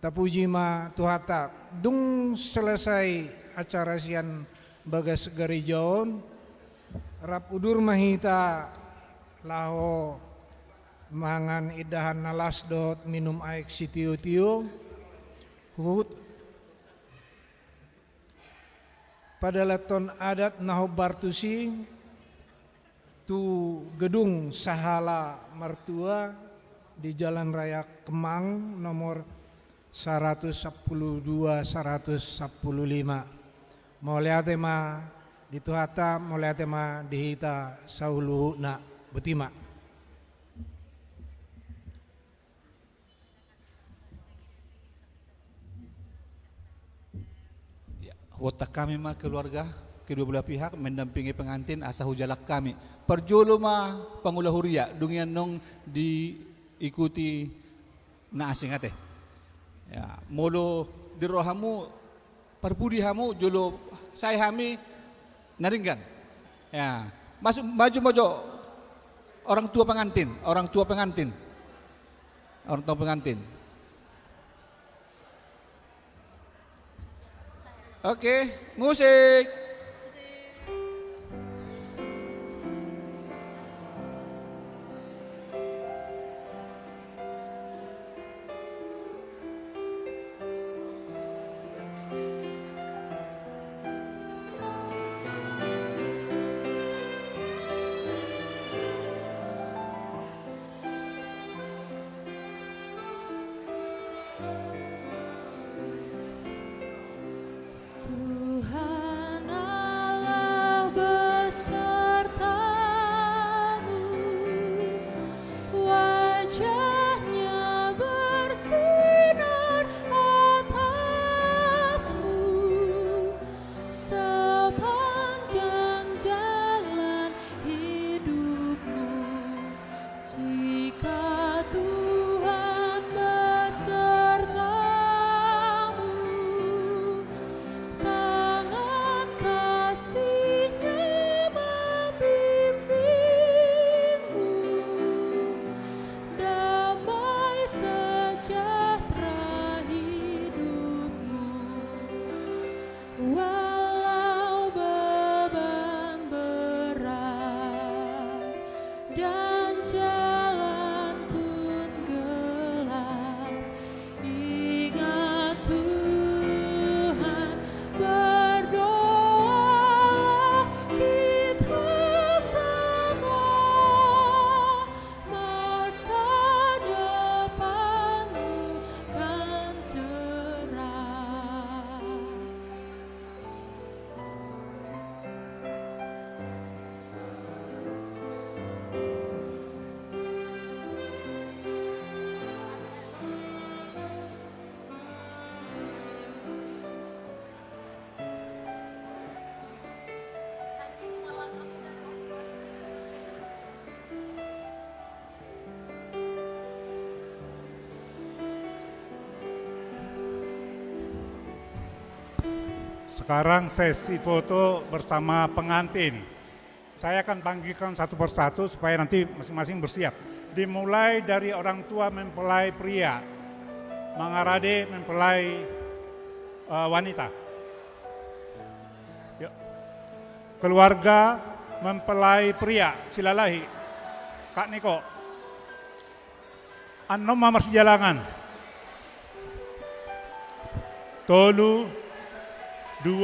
tapuji ma tuhata dung selesai acara sian bagas garijaon rap udur mahita laho mangan idahan nalas dot minum aek sitio-tio Hut pada leton adat Naho Bartusi tu gedung Sahala Mertua di Jalan Raya Kemang nomor 112-115. Moliate ma dituhata, moliate ma dihita sauluhu na betima. Watak kami mah keluarga kedua belah pihak mendampingi pengantin asa hujalak kami. Perjolo mah pangulah huria dungian nong diikuti na asing ate. Ya, molo dirohamu perpudi hamu jolo saya hami naringgan. Ya, masuk maju orang tua pengantin. Oke, musik. Tuhan Allah besertamu, wajahnya bersinar atasmu, sepanjang jalan hidupmu. Jika Tuhan besertamu, tangan kasih-Nya membimbingmu, damai sejahtera hidupmu. Walau beban berat dan jalan pun gelap, ingat Tuhan, berdoalah kita semua, masa depanmu kan cerah. Sekarang sesi foto bersama pengantin. Saya akan panggilkan satu persatu supaya nanti masing-masing bersiap. Dimulai dari orang tua mempelai pria, Mangarade mempelai wanita. Yuk. Keluarga mempelai pria, silalahi. Kak Niko. Annom mamar sejalangan. Tolu. 2,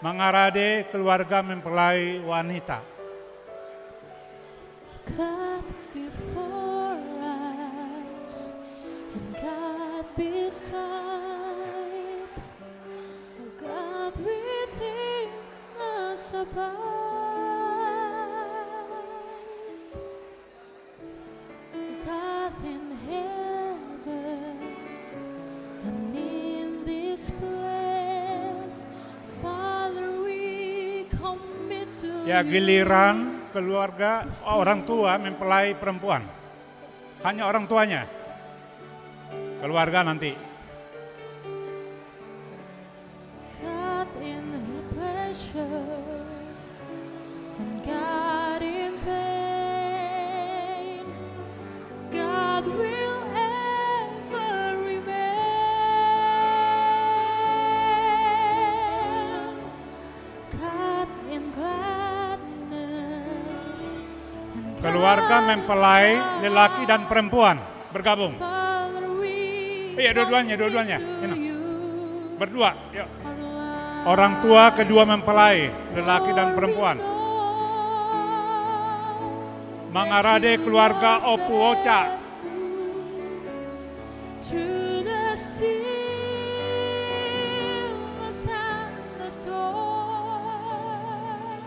Mangarade keluarga mempelai wanita. God before us and God beside, God within us abide, God in heaven and in this place, Father, we commit to Ya, giliran keluarga orang tua mempelai perempuan. Hanya orang tuanya. Keluarga nanti. God in pleasure and God in pain, God will ever remain. God in gladness and Keluarga God in mempelai sorrow. lelaki dan perempuan bergabung. Father, we Iya, dua-duanya. Ini. Berdua, yuk. Orang tua kedua mempelai, lelaki dan perempuan. Mangarade keluarga Opu Ocha. To the stillness and the storm.